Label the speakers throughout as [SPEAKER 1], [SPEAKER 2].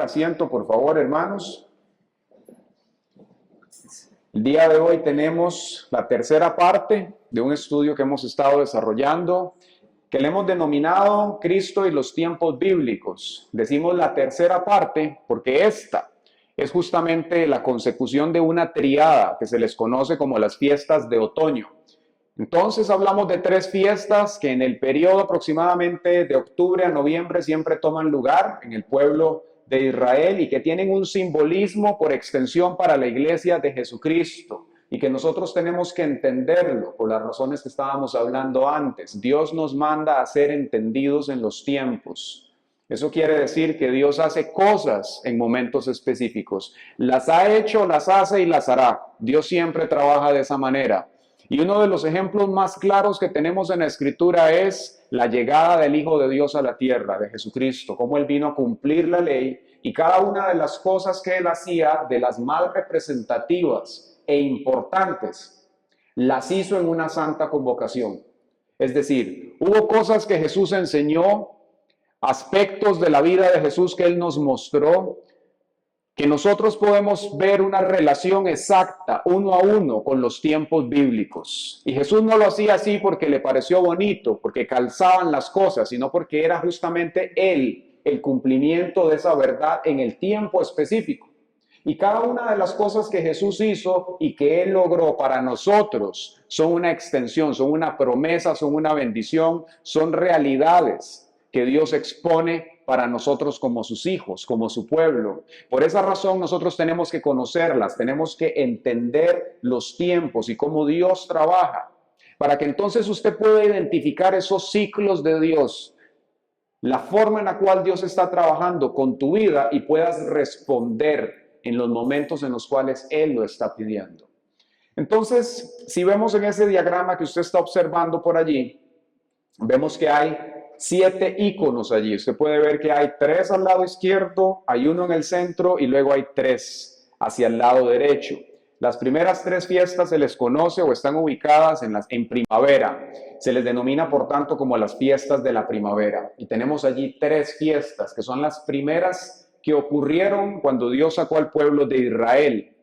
[SPEAKER 1] tomar asiento, por favor, hermanos. El día de hoy tenemos la tercera parte de un estudio que hemos estado desarrollando, que le hemos denominado Cristo y los tiempos bíblicos. Decimos la tercera parte porque esta es justamente la consecución de una triada que se les conoce como las fiestas de otoño. Entonces hablamos de tres fiestas que en el periodo aproximadamente de octubre a noviembre siempre toman lugar en el pueblo de Israel y que tienen un simbolismo por extensión para la iglesia de Jesucristo y que nosotros tenemos que entenderlo por las razones que estábamos hablando antes. Dios nos manda a ser entendidos en los tiempos. Eso quiere decir que Dios hace cosas en momentos específicos. Las ha hecho, las hace y las hará. Dios siempre trabaja de esa manera. Y uno de los ejemplos más claros que tenemos en la Escritura es la llegada del Hijo de Dios a la tierra, de Jesucristo, cómo Él vino a cumplir la ley y cada una de las cosas que Él hacía, de las más representativas e importantes, las hizo en una santa convocación. Es decir, hubo cosas que Jesús enseñó, aspectos de la vida de Jesús que Él nos mostró, que nosotros podemos ver una relación exacta, uno a uno, con los tiempos bíblicos. Y Jesús no lo hacía así porque le pareció bonito, porque calzaban las cosas, sino porque era justamente Él el cumplimiento de esa verdad en el tiempo específico. Y cada una de las cosas que Jesús hizo y que Él logró para nosotros son una extensión, son una promesa, son una bendición, son realidades que Dios expone para nosotros como sus hijos, como su pueblo. Por esa razón nosotros tenemos que conocerlas, tenemos que entender los tiempos y cómo Dios trabaja, para que entonces usted pueda identificar esos ciclos de Dios, la forma en la cual Dios está trabajando con tu vida y puedas responder en los momentos en los cuales Él lo está pidiendo. Entonces, si vemos en ese diagrama que usted está observando por allí, vemos que hay 7 iconos allí. Usted puede ver que hay 3 al lado izquierdo, hay 1 en el centro y luego hay 3 hacia el lado derecho. Las primeras 3 fiestas se les conoce o están ubicadas en primavera. Se les denomina, por tanto, como las fiestas de la primavera. Y tenemos allí 3 fiestas que son las primeras que ocurrieron cuando Dios sacó al pueblo de Israel.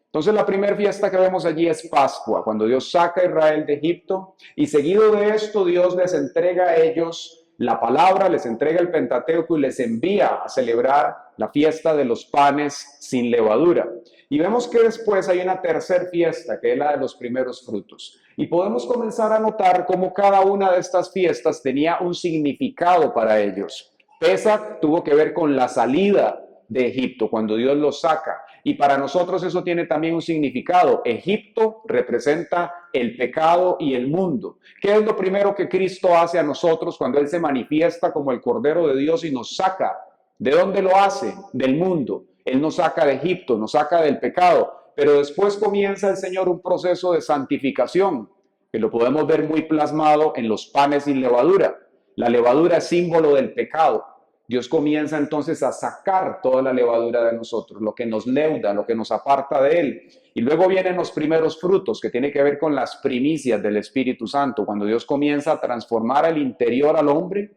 [SPEAKER 1] Entonces la primera fiesta que vemos allí es Pascua, cuando Dios saca a Israel de Egipto y seguido de esto Dios les entrega a ellos la palabra, les entrega el Pentateuco y les envía a celebrar la fiesta de los panes sin levadura. Y vemos que después hay una tercera fiesta, que es la de los primeros frutos. Y podemos comenzar a notar cómo cada una de estas fiestas tenía un significado para ellos. Pesach tuvo que ver con la salida de Egipto, cuando Dios los saca. Y para nosotros eso tiene también un significado. Egipto representa el pecado y el mundo. ¿Qué es lo primero que Cristo hace a nosotros cuando Él se manifiesta como el Cordero de Dios y nos saca? ¿De dónde lo hace? Del mundo. Él nos saca de Egipto, nos saca del pecado. Pero después comienza el Señor un proceso de santificación, que lo podemos ver muy plasmado en los panes sin levadura. La levadura es símbolo del pecado. Dios comienza entonces a sacar toda la levadura de nosotros, lo que nos leuda, lo que nos aparta de Él. Y luego vienen los primeros frutos, que tiene que ver con las primicias del Espíritu Santo, cuando Dios comienza a transformar el interior al hombre.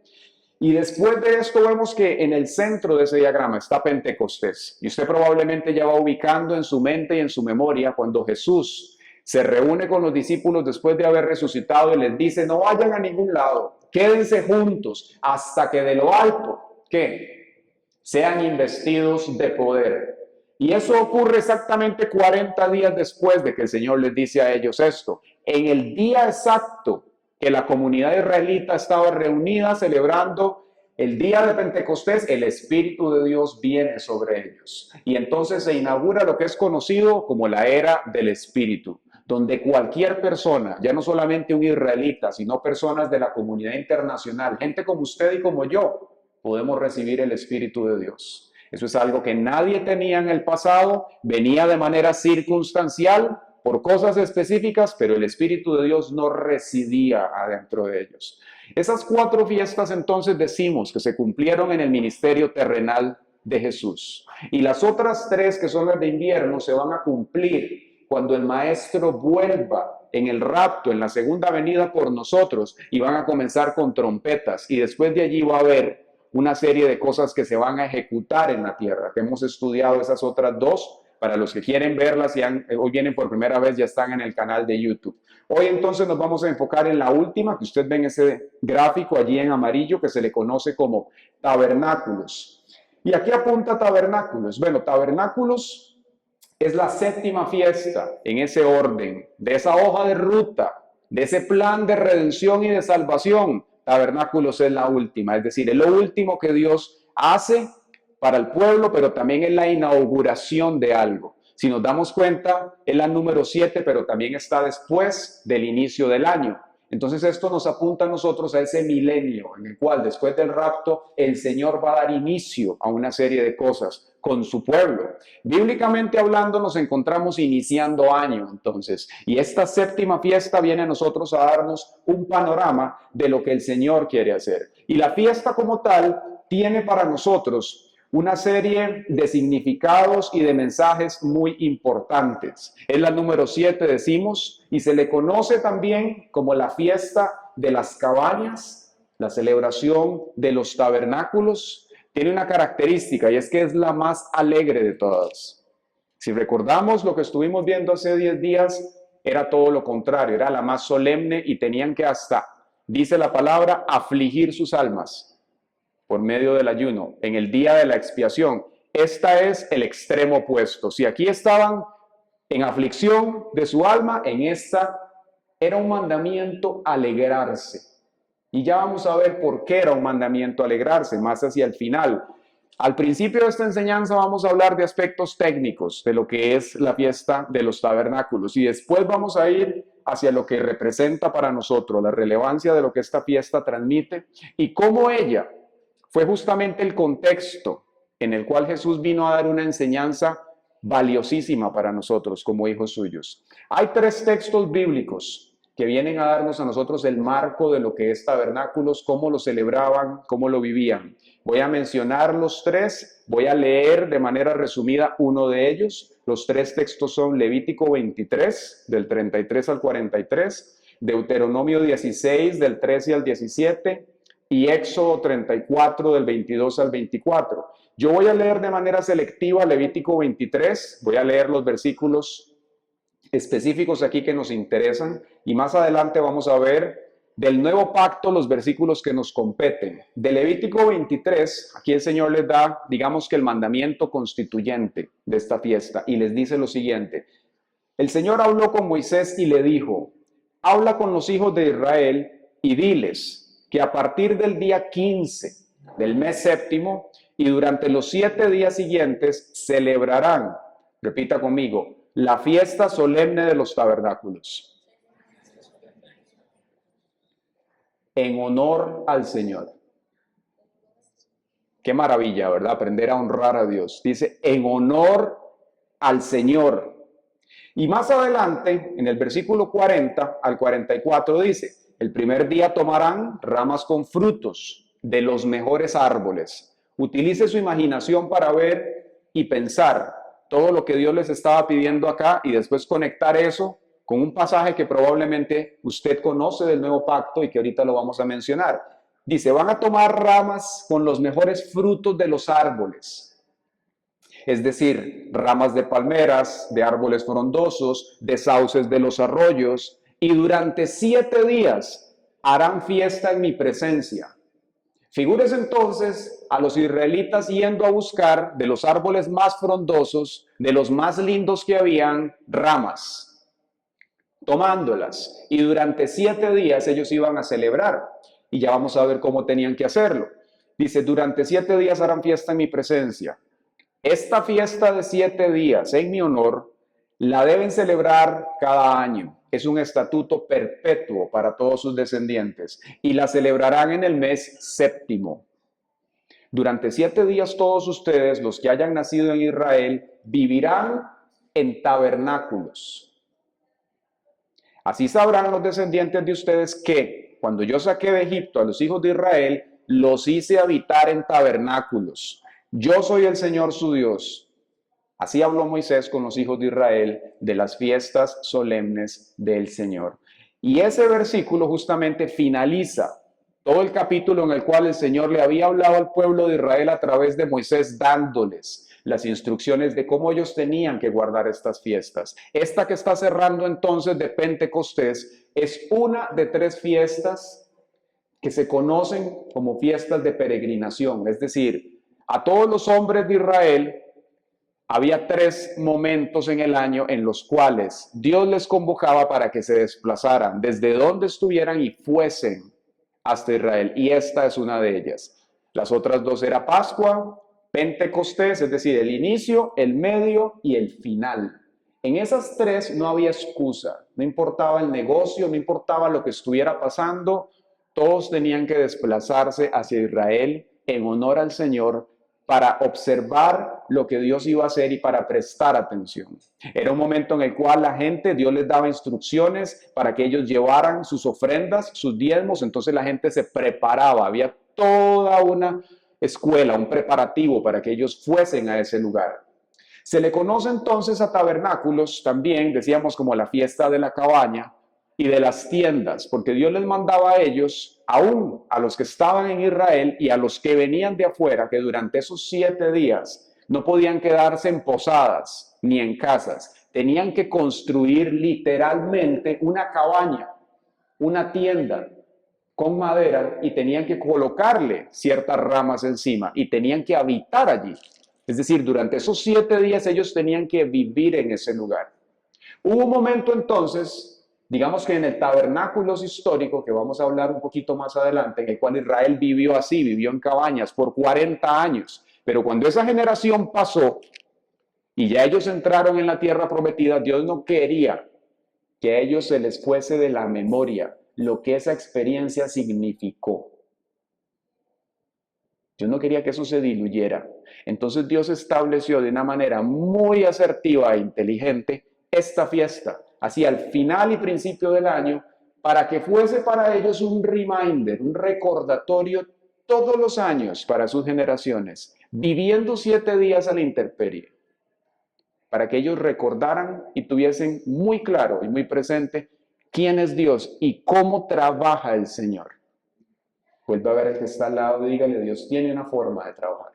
[SPEAKER 1] Y después de esto vemos que en el centro de ese diagrama está Pentecostés. Y usted probablemente ya va ubicando en su mente y en su memoria cuando Jesús se reúne con los discípulos después de haber resucitado y les dice: no vayan a ningún lado, quédense juntos hasta que de lo alto, ¿qué? Sean investidos de poder. Y eso ocurre exactamente 40 días después de que el Señor les dice a ellos esto. En el día exacto que la comunidad israelita estaba reunida celebrando el día de Pentecostés, el Espíritu de Dios viene sobre ellos. Y entonces se inaugura lo que es conocido como la era del Espíritu, donde cualquier persona, ya no solamente un israelita, sino personas de la comunidad internacional, gente como usted y como yo, podemos recibir el Espíritu de Dios. Eso es algo que nadie tenía en el pasado, venía de manera circunstancial, por cosas específicas, pero el Espíritu de Dios no residía adentro de ellos. Esas 4 fiestas entonces decimos que se cumplieron en el ministerio terrenal de Jesús. Y las otras 3, que son las de invierno, se van a cumplir cuando el Maestro vuelva en el rapto, en la segunda venida por nosotros, y van a comenzar con trompetas. Y después de allí va a haber una serie de cosas que se van a ejecutar en la tierra, que hemos estudiado esas otras dos. Para los que quieren verlas, hoy vienen por primera vez, ya están en el canal de YouTube. Hoy entonces nos vamos a enfocar en la última, que usted ve en ese gráfico allí en amarillo, que se le conoce como tabernáculos. Y aquí apunta tabernáculos. Bueno, tabernáculos es la séptima fiesta en ese orden, de esa hoja de ruta, de ese plan de redención y de salvación. Tabernáculos es la última, es decir, es lo último que Dios hace para el pueblo, pero también es la inauguración de algo. Si nos damos cuenta, es la número 7, pero también está después del inicio del año. Entonces esto nos apunta a nosotros a ese milenio en el cual después del rapto el Señor va a dar inicio a una serie de cosas con su pueblo. Bíblicamente hablando nos encontramos iniciando año entonces, y esta séptima fiesta viene a nosotros a darnos un panorama de lo que el Señor quiere hacer. Y la fiesta como tal tiene para nosotros una serie de significados y de mensajes muy importantes. Es la número 7, decimos, y se le conoce también como la fiesta de las cabañas, la celebración de los tabernáculos. Tiene una característica y es que es la más alegre de todas. Si recordamos lo que estuvimos viendo hace 10 días, era todo lo contrario, era la más solemne y tenían que hasta, dice la palabra, afligir sus almas por medio del ayuno, en el día de la expiación. Esta es el extremo opuesto. Si aquí estaban en aflicción de su alma, en esta era un mandamiento alegrarse. Y ya vamos a ver por qué era un mandamiento alegrarse, más hacia el final. Al principio de esta enseñanza vamos a hablar de aspectos técnicos de lo que es la fiesta de los tabernáculos y después vamos a ir hacia lo que representa para nosotros, la relevancia de lo que esta fiesta transmite y cómo ella fue justamente el contexto en el cual Jesús vino a dar una enseñanza valiosísima para nosotros como hijos suyos. Hay 3 textos bíblicos que vienen a darnos a nosotros el marco de lo que es tabernáculos, cómo lo celebraban, cómo lo vivían. Voy a mencionar los 3, voy a leer de manera resumida uno de ellos. Los 3 textos son Levítico 23, del 33 al 43, Deuteronomio 16, del 13 al 17, y Éxodo 34 del 22 al 24. Yo voy a leer de manera selectiva Levítico 23, voy a leer los versículos específicos aquí que nos interesan y más adelante vamos a ver del nuevo pacto los versículos que nos competen. De Levítico 23, aquí el Señor les da, digamos que el mandamiento constituyente de esta fiesta y les dice lo siguiente. El Señor habló con Moisés y le dijo, habla con los hijos de Israel y diles que a partir del día 15 del mes séptimo y durante los 7 días siguientes celebrarán, repita conmigo, la fiesta solemne de los tabernáculos en honor al Señor. Qué maravilla, ¿verdad? Aprender a honrar a Dios. Dice, en honor al Señor. Y más adelante, en el versículo 40 al 44 dice, el primer día tomarán ramas con frutos de los mejores árboles. Utilice su imaginación para ver y pensar todo lo que Dios les estaba pidiendo acá y después conectar eso con un pasaje que probablemente usted conoce del nuevo pacto y que ahorita lo vamos a mencionar. Dice, van a tomar ramas con los mejores frutos de los árboles. Es decir, ramas de palmeras, de árboles frondosos, de sauces de los arroyos, y durante 7 días harán fiesta en mi presencia. Figúrese entonces a los israelitas yendo a buscar de los árboles más frondosos, de los más lindos que habían, ramas, tomándolas. Y durante 7 días ellos iban a celebrar. Y ya vamos a ver cómo tenían que hacerlo. Dice, durante 7 días harán fiesta en mi presencia. Esta fiesta de 7 días en mi honor la deben celebrar cada año. Es un estatuto perpetuo para todos sus descendientes y la celebrarán en el mes séptimo. Durante 7 días todos ustedes, los que hayan nacido en Israel, vivirán en tabernáculos. Así sabrán los descendientes de ustedes que cuando yo saqué de Egipto a los hijos de Israel, los hice habitar en tabernáculos. Yo soy el Señor su Dios. Así habló Moisés con los hijos de Israel de las fiestas solemnes del Señor. Y ese versículo justamente finaliza Todo el capítulo en el cual el Señor le había hablado al pueblo de Israel a través de Moisés, dándoles las instrucciones de cómo ellos tenían que guardar estas fiestas. Esta que está cerrando entonces de Pentecostés es una de 3 fiestas que se conocen como fiestas de peregrinación. Es decir, a todos los hombres de Israel había 3 momentos en el año en los cuales Dios les convocaba para que se desplazaran desde donde estuvieran y fuesen hasta Israel. Y esta es una de ellas. Las otras 2 era Pascua, Pentecostés, es decir, el inicio, el medio y el final. En esas 3 no había excusa. No importaba el negocio, no importaba lo que estuviera pasando. Todos tenían que desplazarse hacia Israel en honor al Señor para observar lo que Dios iba a hacer y para prestar atención. Era un momento en el cual la gente, Dios les daba instrucciones para que ellos llevaran sus ofrendas, sus diezmos, entonces la gente se preparaba, había toda una escuela, un preparativo para que ellos fuesen a ese lugar. Se le conoce entonces a tabernáculos también, decíamos como la fiesta de la cabaña y de las tiendas, porque Dios les mandaba a ellos, aún a los que estaban en Israel y a los que venían de afuera, que durante esos 7 días no podían quedarse en posadas ni en casas, tenían que construir literalmente una cabaña, una tienda con madera y tenían que colocarle ciertas ramas encima y tenían que habitar allí. Es decir, durante esos 7 días ellos tenían que vivir en ese lugar. Hubo un momento entonces, digamos que en el tabernáculo histórico, que vamos a hablar un poquito más adelante, en el cual Israel vivió así, vivió en cabañas por 40 años. Pero cuando esa generación pasó y ya ellos entraron en la tierra prometida, Dios no quería que a ellos se les fuese de la memoria lo que esa experiencia significó. Dios no quería que eso se diluyera. Entonces Dios estableció de una manera muy asertiva e inteligente esta fiesta, así al final y principio del año, para que fuese para ellos un reminder, un recordatorio todos los años para sus generaciones, viviendo 7 días a la intemperie, para que ellos recordaran y tuviesen muy claro y muy presente quién es Dios y cómo trabaja el Señor. Vuelve a ver el que está al lado y dígale, Dios tiene una forma de trabajar.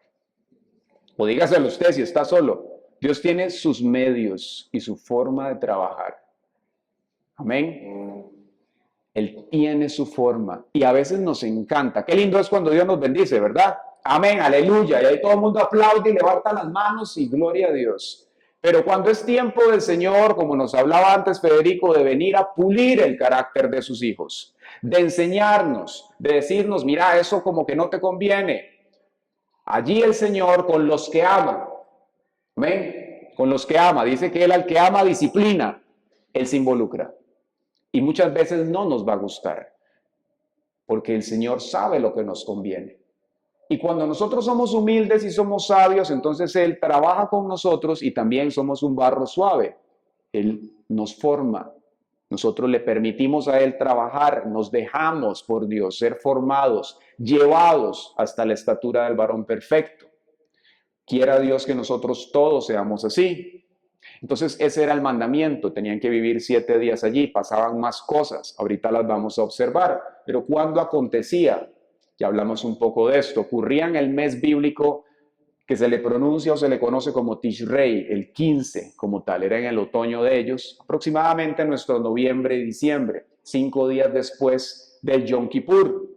[SPEAKER 1] O dígaselo usted si está solo. Dios tiene sus medios y su forma de trabajar. Amén. Él tiene su forma y a veces nos encanta. Qué lindo es cuando Dios nos bendice, ¿verdad? Amén, aleluya. Y ahí todo el mundo aplaude y levanta las manos y gloria a Dios. Pero cuando es tiempo del Señor, como nos hablaba antes Federico, de venir a pulir el carácter de sus hijos, de enseñarnos, de decirnos, mira, eso como que no te conviene. Allí el Señor con los que ama, amén, con los que ama, dice que Él al que ama disciplina, Él se involucra. Y muchas veces no nos va a gustar, porque el Señor sabe lo que nos conviene. Y cuando nosotros somos humildes y somos sabios, entonces Él trabaja con nosotros y también somos un barro suave. Él nos forma. Nosotros le permitimos a Él trabajar, nos dejamos por Dios ser formados, llevados hasta la estatura del varón perfecto. Quiera Dios que nosotros todos seamos así. Entonces ese era el mandamiento, tenían que vivir 7 días allí, pasaban más cosas, ahorita las vamos a observar, pero ¿cuándo acontecía? Ya hablamos un poco de esto, ocurría en el mes bíblico que se le pronuncia o se le conoce como Tishrei, el 15 como tal, era en el otoño de ellos, aproximadamente en nuestro noviembre y diciembre, 5 días después del Yom Kippur,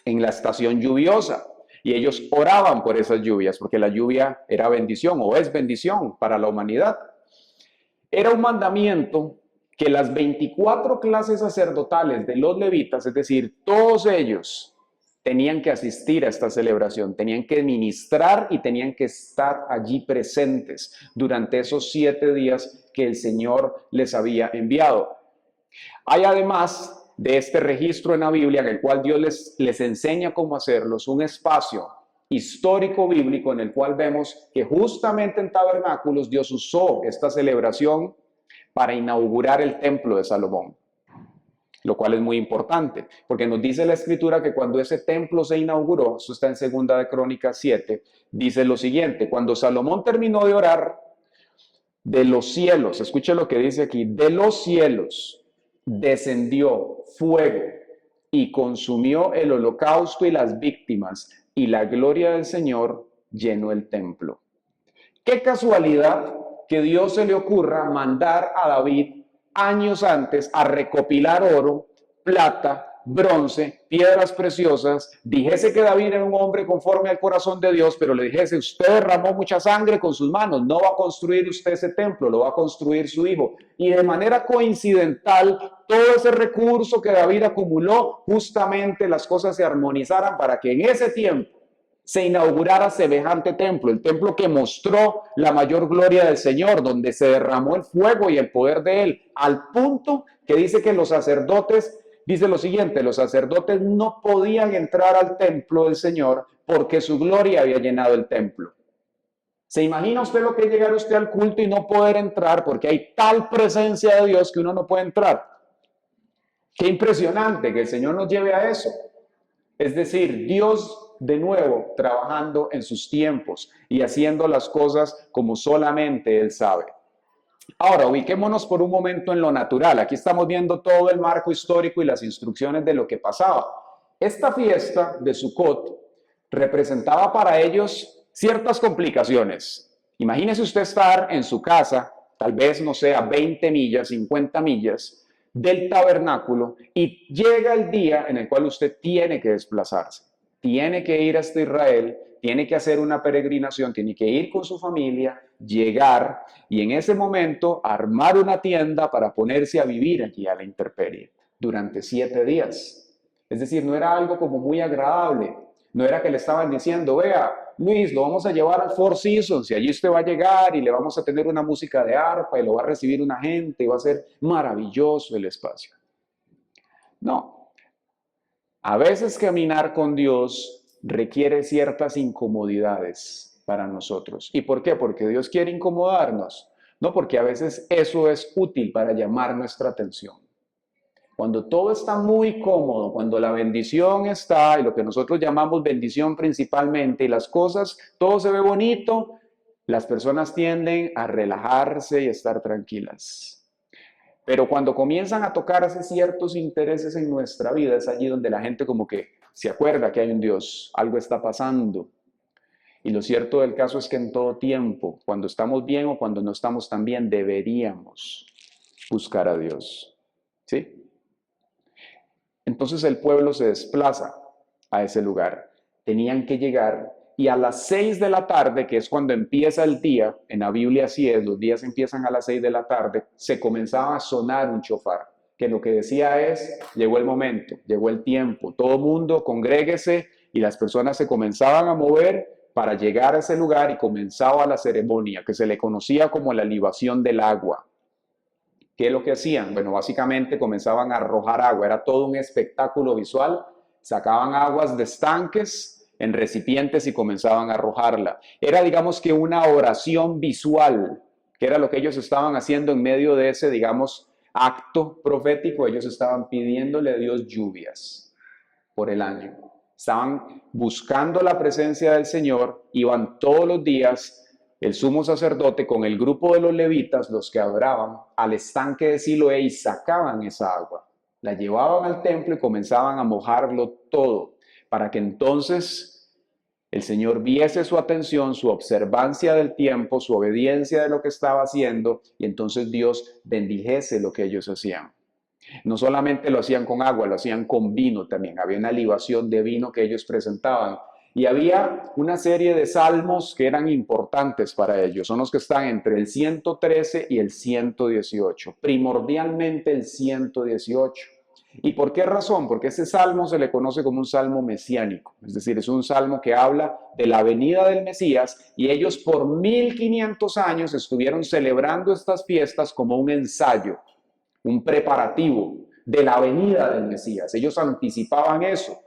[SPEAKER 1] en la estación lluviosa. Y ellos oraban por esas lluvias, porque la lluvia era bendición o es bendición para la humanidad. Era un mandamiento que las 24 clases sacerdotales de los levitas, es decir, todos ellos, tenían que asistir a esta celebración, tenían que ministrar y tenían que estar allí presentes durante esos 7 días que el Señor les había enviado. Hay además de este registro en la Biblia en el cual Dios les enseña cómo hacerlos, un espacio histórico bíblico en el cual vemos que justamente en Tabernáculos Dios usó esta celebración para inaugurar el templo de Salomón. Lo cual es muy importante, porque nos dice la Escritura que cuando ese templo se inauguró, eso está en 2 de Crónicas 7, dice lo siguiente: cuando Salomón terminó de orar, de los cielos, escuche lo que dice aquí, de los cielos descendió fuego y consumió el holocausto y las víctimas, y la gloria del Señor llenó el templo. Qué casualidad que Dios se le ocurra mandar a David años antes a recopilar oro, plata, bronce, piedras preciosas. Dijese que David era un hombre conforme al corazón de Dios, pero le dijese: usted derramó mucha sangre con sus manos, no va a construir usted ese templo, lo va a construir su hijo. Y de manera coincidental, todo ese recurso que David acumuló, justamente las cosas se armonizaran para que en ese tiempo se inaugurara semejante templo, el templo que mostró la mayor gloria del Señor, donde se derramó el fuego y el poder de Él, al punto que dice que los sacerdotes, dice lo siguiente: los sacerdotes no podían entrar al templo del Señor porque su gloria había llenado el templo. ¿Se imagina usted lo que es llegar usted al culto y no poder entrar porque hay tal presencia de Dios que uno no puede entrar? Qué impresionante que el Señor nos lleve a eso. Es decir, Dios de nuevo trabajando en sus tiempos y haciendo las cosas como solamente Él sabe. Ahora, ubiquémonos por un momento en lo natural. Aquí estamos viendo todo el marco histórico y las instrucciones de lo que pasaba. Esta fiesta de Sukkot representaba para ellos ciertas complicaciones. Imagínese usted estar en su casa, tal vez, no sé, a 20 millas, 50 millas del tabernáculo, y llega el día en el cual usted tiene que desplazarse. Tiene que ir hasta Israel, tiene que hacer una peregrinación, tiene que ir con su familia, llegar y en ese momento armar una tienda para ponerse a vivir allí a la intemperie durante 7 días. Es decir, no era algo como muy agradable. No era que le estaban diciendo: vea, Luis, lo vamos a llevar al Four Seasons y allí usted va a llegar y le vamos a tener una música de arpa y lo va a recibir una gente y va a ser maravilloso el espacio. No. A veces caminar con Dios requiere ciertas incomodidades para nosotros. ¿Y por qué? Porque Dios quiere incomodarnos. No, porque a veces eso es útil para llamar nuestra atención. Cuando todo está muy cómodo, cuando la bendición está, y lo que nosotros llamamos bendición principalmente, y las cosas, todo se ve bonito, las personas tienden a relajarse y a estar tranquilas. Pero cuando comienzan a tocarse ciertos intereses en nuestra vida, es allí donde la gente como que se acuerda que hay un Dios, algo está pasando. Y lo cierto del caso es que en todo tiempo, cuando estamos bien o cuando no estamos tan bien, deberíamos buscar a Dios. ¿Sí? Entonces el pueblo se desplaza a ese lugar. Tenían que llegar y a las 6 de la tarde, que es cuando empieza el día, en la Biblia así es, los días empiezan a las 6 de la tarde, se comenzaba a sonar un shofar, que lo que decía es: llegó el momento, llegó el tiempo, todo mundo congréguese, y las personas se comenzaban a mover para llegar a ese lugar y comenzaba la ceremonia, que se le conocía como la libación del agua. ¿Qué es lo que hacían? Bueno, básicamente comenzaban a arrojar agua, era todo un espectáculo visual, sacaban aguas de estanques en recipientes y comenzaban a arrojarla. Era, digamos, que una oración visual, que era lo que ellos estaban haciendo en medio de ese, digamos, acto profético. Ellos estaban pidiéndole a Dios lluvias por el año. Estaban buscando la presencia del Señor, iban todos los días el sumo sacerdote con el grupo de los levitas, los que adoraban, al estanque de Siloé y sacaban esa agua. La llevaban al templo y comenzaban a mojarlo todo, para que entonces el Señor viese su atención, su observancia del tiempo, su obediencia de lo que estaba haciendo, y entonces Dios bendijese lo que ellos hacían. No solamente lo hacían con agua, lo hacían con vino también. Había una libación de vino que ellos presentaban. Y había una serie de salmos que eran importantes para ellos. Son los que están entre el 113 y el 118. Primordialmente el 118. ¿Y por qué razón? Porque ese salmo se le conoce como un salmo mesiánico. Es decir, es un salmo que habla de la venida del Mesías, y ellos por 1500 años estuvieron celebrando estas fiestas como un ensayo, un preparativo de la venida del Mesías. Ellos anticipaban eso.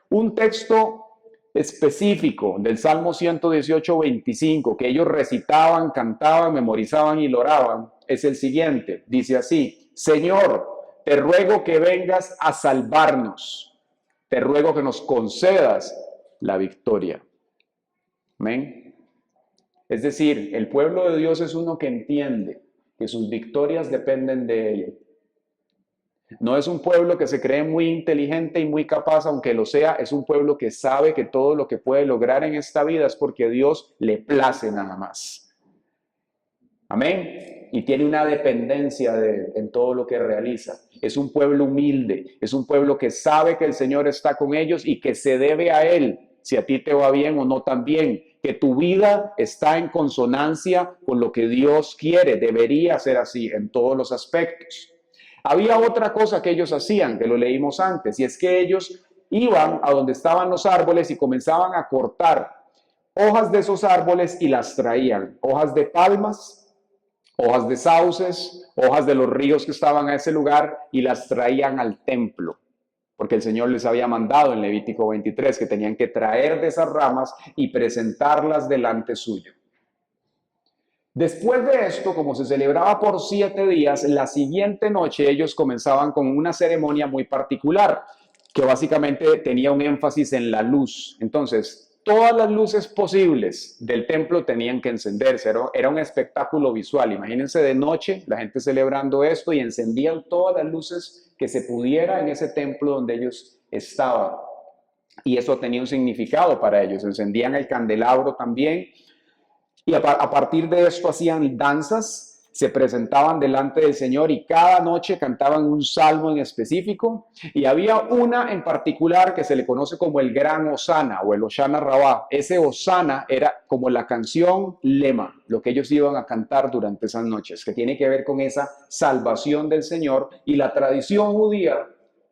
[SPEAKER 1] Un texto específico del Salmo 118, 25, que ellos recitaban, cantaban, memorizaban y lo oraban, es el siguiente. Dice así: Señor, te ruego que vengas a salvarnos. Te ruego que nos concedas la victoria. Amén. Es decir, el pueblo de Dios es uno que entiende que sus victorias dependen de Él. No es un pueblo que se cree muy inteligente y muy capaz, aunque lo sea, es un pueblo que sabe que todo lo que puede lograr en esta vida es porque Dios le place nada más. Amén. Y tiene una dependencia de Él en todo lo que realiza. Es un pueblo humilde, es un pueblo que sabe que el Señor está con ellos y que se debe a Él, si a ti te va bien o no también, que tu vida está en consonancia con lo que Dios quiere, debería ser así en todos los aspectos. Había otra cosa que ellos hacían, que lo leímos antes, y es que ellos iban a donde estaban los árboles y comenzaban a cortar hojas de esos árboles y las traían, hojas de palmas, hojas de sauces, hojas de los ríos que estaban a ese lugar y las traían al templo, porque el Señor les había mandado en Levítico 23 que tenían que traer de esas ramas y presentarlas delante suyo. Después de esto, como se celebraba por 7 días, la siguiente noche ellos comenzaban con una ceremonia muy particular, que básicamente tenía un énfasis en la luz. Entonces, todas las luces posibles del templo tenían que encenderse, era un espectáculo visual. Imagínense de noche, la gente celebrando esto y encendían todas las luces que se pudiera en ese templo donde ellos estaban. Y eso tenía un significado para ellos. Encendían el candelabro también. Y a partir de esto hacían danzas, se presentaban delante del Señor y cada noche cantaban un salmo en específico. Y había una en particular que se le conoce como el Gran Hosana o el Hoshana Rabá. Ese Hosana era como la canción lema, lo que ellos iban a cantar durante esas noches, que tiene que ver con esa salvación del Señor. Y la tradición judía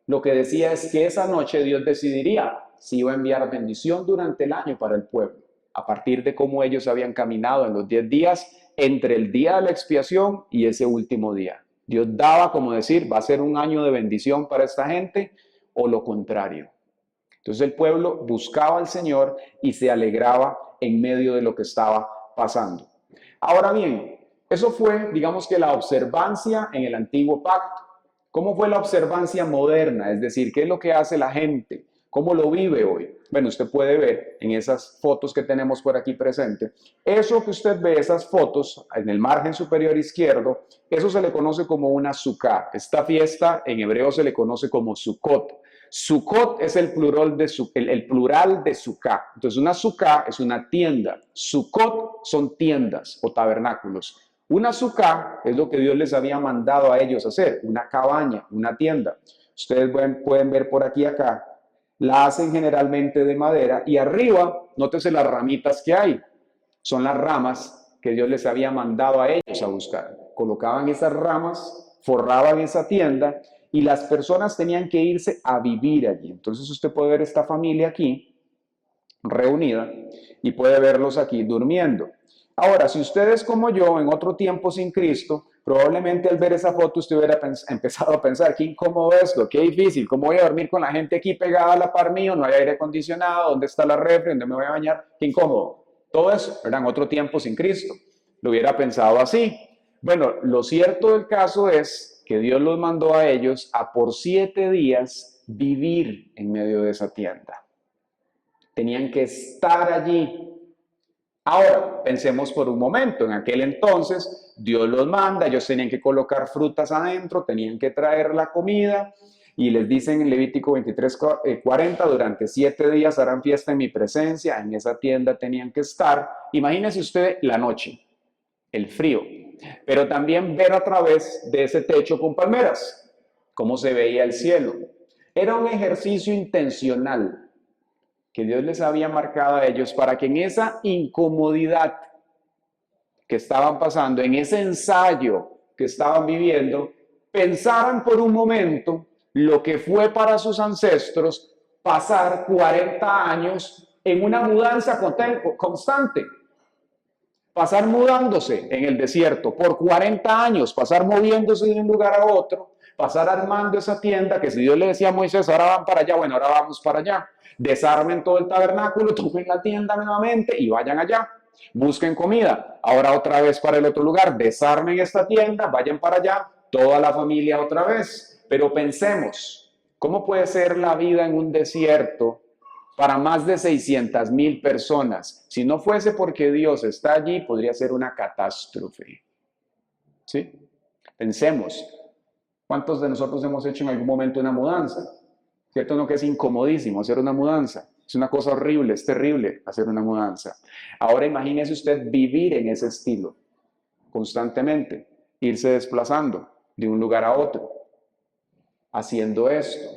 [SPEAKER 1] lo que decía es que esa noche Dios decidiría si iba a enviar bendición durante el año para el pueblo, a partir de cómo ellos habían caminado en los 10 días entre el día de la expiación y ese último día. Dios daba como decir, va a ser un año de bendición para esta gente o lo contrario. Entonces el pueblo buscaba al Señor y se alegraba en medio de lo que estaba pasando. Ahora bien, eso fue, digamos que la observancia en el antiguo pacto. ¿Cómo fue la observancia moderna? Es decir, ¿qué es lo que hace la gente? ¿Cómo lo vive hoy? Bueno, usted puede ver en esas fotos que tenemos por aquí presente, eso que usted ve, esas fotos en el margen superior izquierdo, eso se le conoce como una sukkah. Esta fiesta en hebreo se le conoce como Sukkot. Sukkot es el plural de sukkah. Entonces una sukkah es una tienda. Sukkot son tiendas o tabernáculos. Una sukkah es lo que Dios les había mandado a ellos hacer, una cabaña, una tienda. Ustedes pueden ver por aquí acá, la hacen generalmente de madera y arriba, nótese las ramitas que hay, son las ramas que Dios les había mandado a ellos a buscar. Colocaban esas ramas, forraban esa tienda y las personas tenían que irse a vivir allí. Entonces usted puede ver esta familia aquí reunida y puede verlos aquí durmiendo. Ahora, si ustedes como yo, en otro tiempo sin Cristo, probablemente al ver esa foto usted hubiera empezado a pensar, qué incómodo esto, qué difícil, cómo voy a dormir con la gente aquí pegada a la par mío, no hay aire acondicionado, ¿dónde está la refri, dónde me voy a bañar? Qué incómodo. Todo eso, ¿verdad? En otro tiempo sin Cristo. Lo hubiera pensado así. Bueno, lo cierto del caso es que Dios los mandó a ellos a por 7 días vivir en medio de esa tienda. Tenían que estar allí. Ahora, pensemos por un momento, en aquel entonces Dios los manda, ellos tenían que colocar frutas adentro, tenían que traer la comida y les dicen en Levítico 23:40, durante 7 días harán fiesta en mi presencia, en esa tienda tenían que estar. Imagínese usted la noche, el frío, pero también ver a través de ese techo con palmeras, cómo se veía el cielo. Era un ejercicio intencional que Dios les había marcado a ellos para que en esa incomodidad que estaban pasando, en ese ensayo que estaban viviendo, pensaran por un momento lo que fue para sus ancestros pasar 40 años en una mudanza constante. Pasar mudándose en el desierto por 40 años, pasar moviéndose de un lugar a otro, pasar armando esa tienda que si Dios le decía a Moisés, ahora van para allá, bueno, ahora vamos para allá. Desarmen todo el tabernáculo, tomen la tienda nuevamente y vayan allá. Busquen comida, ahora otra vez para el otro lugar, desarmen esta tienda, vayan para allá, toda la familia otra vez. Pero pensemos, ¿cómo puede ser la vida en un desierto para más de 600,000 personas? Si no fuese porque Dios está allí, podría ser una catástrofe. ¿Sí? Pensemos, ¿Cuántos de nosotros hemos hecho en algún momento una mudanza? ¿Cierto? No, que es incomodísimo hacer una mudanza. Es una cosa horrible, es terrible hacer una mudanza. Ahora imagínese usted vivir en ese estilo constantemente, irse desplazando de un lugar a otro, haciendo esto.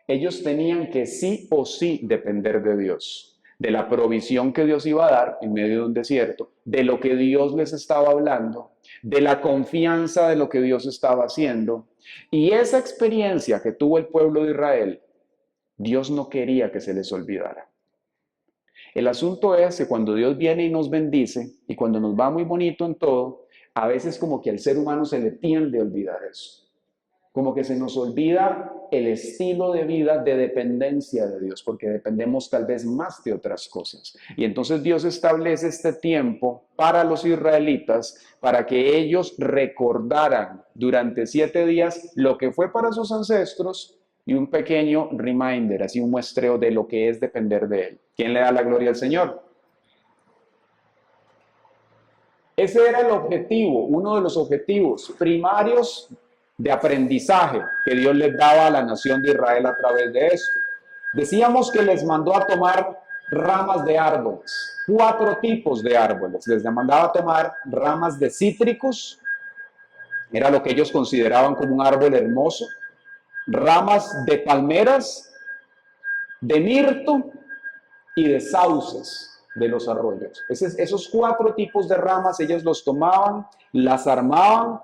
[SPEAKER 1] Ellos tenían que sí o sí depender de Dios, de la provisión que Dios iba a dar en medio de un desierto, de lo que Dios les estaba hablando, de la confianza de lo que Dios estaba haciendo. Y esa experiencia que tuvo el pueblo de Israel, Dios no quería que se les olvidara. El asunto es que cuando Dios viene y nos bendice, y cuando nos va muy bonito en todo, a veces como que al ser humano se le tiende a olvidar eso. Como que se nos olvida el estilo de vida de dependencia de Dios, porque dependemos tal vez más de otras cosas. Y entonces Dios establece este tiempo para los israelitas, para que ellos recordaran durante 7 días lo que fue para sus ancestros y un pequeño reminder, así un muestreo de lo que es depender de Él. ¿Quién le da la gloria al Señor? Ese era el objetivo, uno de los objetivos primarios de aprendizaje que Dios les daba a la nación de Israel a través de esto. Decíamos que les mandó a tomar ramas de árboles, 4 tipos de árboles. Les mandaba a tomar ramas de cítricos, era lo que ellos consideraban como un árbol hermoso, ramas de palmeras, de mirto y de sauces de los arroyos. Esos 4 tipos de ramas ellos los tomaban, las armaban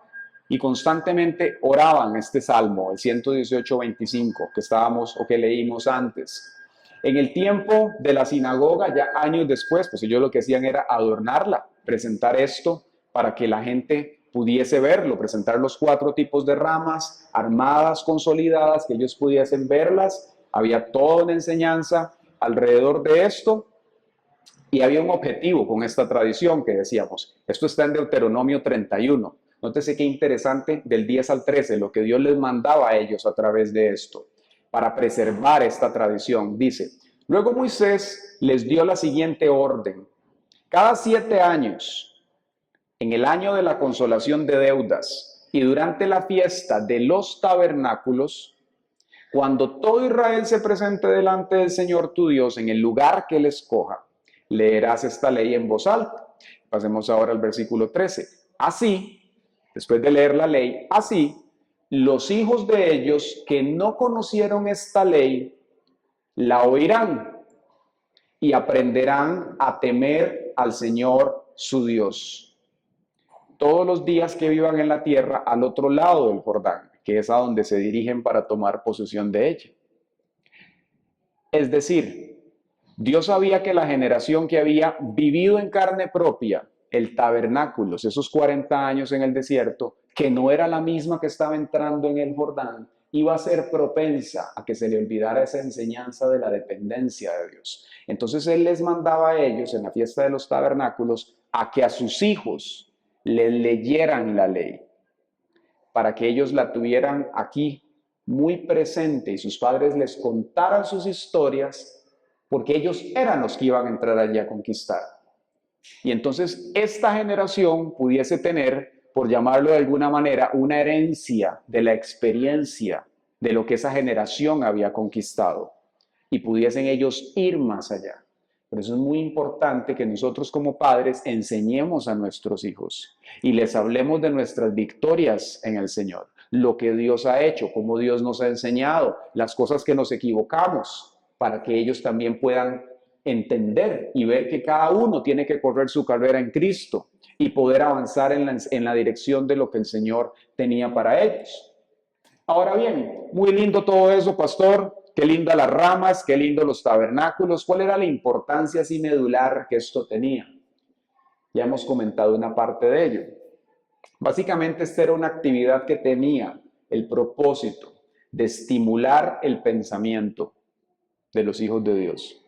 [SPEAKER 1] y constantemente oraban este salmo, el 118:25, que estábamos o que leímos antes. En el tiempo de la sinagoga, ya años después, pues ellos lo que hacían era adornarla, presentar esto para que la gente pudiese verlo, presentar los 4 tipos de ramas armadas, consolidadas, que ellos pudiesen verlas. Había toda una enseñanza alrededor de esto y había un objetivo con esta tradición que decíamos. Esto está en Deuteronomio 31. Nótese qué interesante, del 10 al 13, lo que Dios les mandaba a ellos a través de esto, para preservar esta tradición. Dice, luego Moisés les dio la siguiente orden. Cada 7 años, en el año de la consolación de deudas y durante la fiesta de los tabernáculos, cuando todo Israel se presente delante del Señor tu Dios en el lugar que Él escoja, leerás esta ley en voz alta. Pasemos ahora al versículo 13. Así, después de leer la ley, así, los hijos de ellos que no conocieron esta ley, la oirán y aprenderán a temer al Señor su Dios todos los días que vivan en la tierra al otro lado del Jordán, que es a donde se dirigen para tomar posesión de ella. Es decir, Dios sabía que la generación que había vivido en carne propia el tabernáculo, esos 40 años en el desierto, que no era la misma que estaba entrando en el Jordán, iba a ser propensa a que se le olvidara esa enseñanza de la dependencia de Dios. Entonces Él les mandaba a ellos en la fiesta de los tabernáculos a que a sus hijos les leyeran la ley, para que ellos la tuvieran aquí muy presente y sus padres les contaran sus historias, porque ellos eran los que iban a entrar allí a conquistar. Y entonces esta generación pudiese tener, por llamarlo de alguna manera, una herencia de la experiencia de lo que esa generación había conquistado y pudiesen ellos ir más allá. Por eso es muy importante que nosotros como padres enseñemos a nuestros hijos y les hablemos de nuestras victorias en el Señor, lo que Dios ha hecho, cómo Dios nos ha enseñado, las cosas que nos equivocamos, para que ellos también puedan entender y ver que cada uno tiene que correr su carrera en Cristo y poder avanzar en la dirección de lo que el Señor tenía para ellos. Ahora bien, muy lindo todo eso, pastor. Qué lindas las ramas, qué lindo los tabernáculos. ¿Cuál era la importancia así medular que esto tenía? Ya hemos comentado una parte de ello. Básicamente esta era una actividad que tenía el propósito de estimular el pensamiento de los hijos de Dios.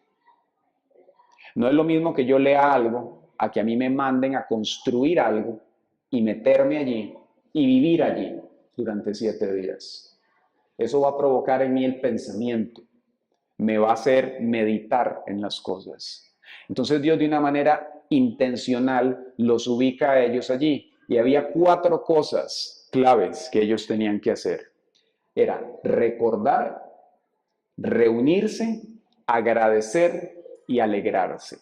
[SPEAKER 1] No es lo mismo que yo lea algo a que a mí me manden a construir algo y meterme allí y vivir allí durante 7 días. Eso va a provocar en mí el pensamiento, me va a hacer meditar en las cosas. Entonces Dios de una manera intencional los ubica a ellos allí. Y había 4 cosas claves que ellos tenían que hacer. Era recordar, reunirse, agradecer y alegrarse.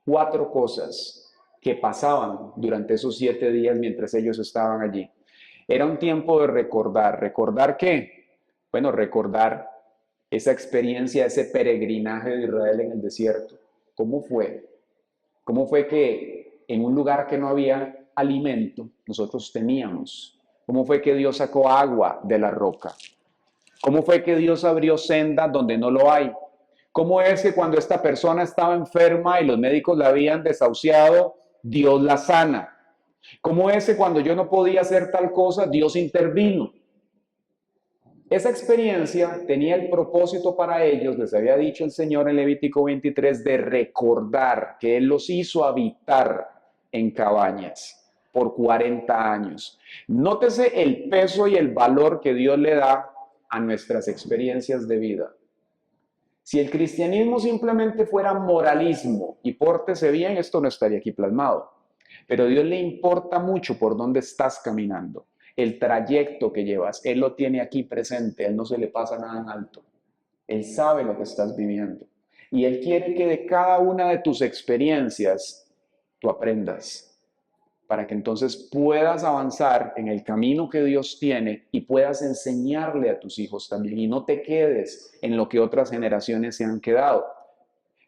[SPEAKER 1] 4 cosas que pasaban durante esos 7 días mientras ellos estaban allí. Era un tiempo de recordar. ¿Recordar qué? Bueno, recordar esa experiencia, ese peregrinaje de Israel en el desierto. ¿Cómo fue? ¿Cómo fue que en un lugar que no había alimento, nosotros teníamos? ¿Cómo fue que Dios sacó agua de la roca? ¿Cómo fue que Dios abrió sendas donde no lo hay? ¿Cómo es que cuando esta persona estaba enferma y los médicos la habían desahuciado, Dios la sana? ¿Cómo es que cuando yo no podía hacer tal cosa, Dios intervino? Esa experiencia tenía el propósito para ellos, les había dicho el Señor en Levítico 23, de recordar que Él los hizo habitar en cabañas por 40 años. Nótese el peso y el valor que Dios le da a nuestras experiencias de vida. Si el cristianismo simplemente fuera moralismo y pórtese bien, esto no estaría aquí plasmado. Pero a Dios le importa mucho por dónde estás caminando, el trayecto que llevas. Él lo tiene aquí presente, a Él no se le pasa nada en alto. Él sabe lo que estás viviendo. Y Él quiere que de cada una de tus experiencias tú aprendas, para que entonces puedas avanzar en el camino que Dios tiene y puedas enseñarle a tus hijos también y no te quedes en lo que otras generaciones se han quedado.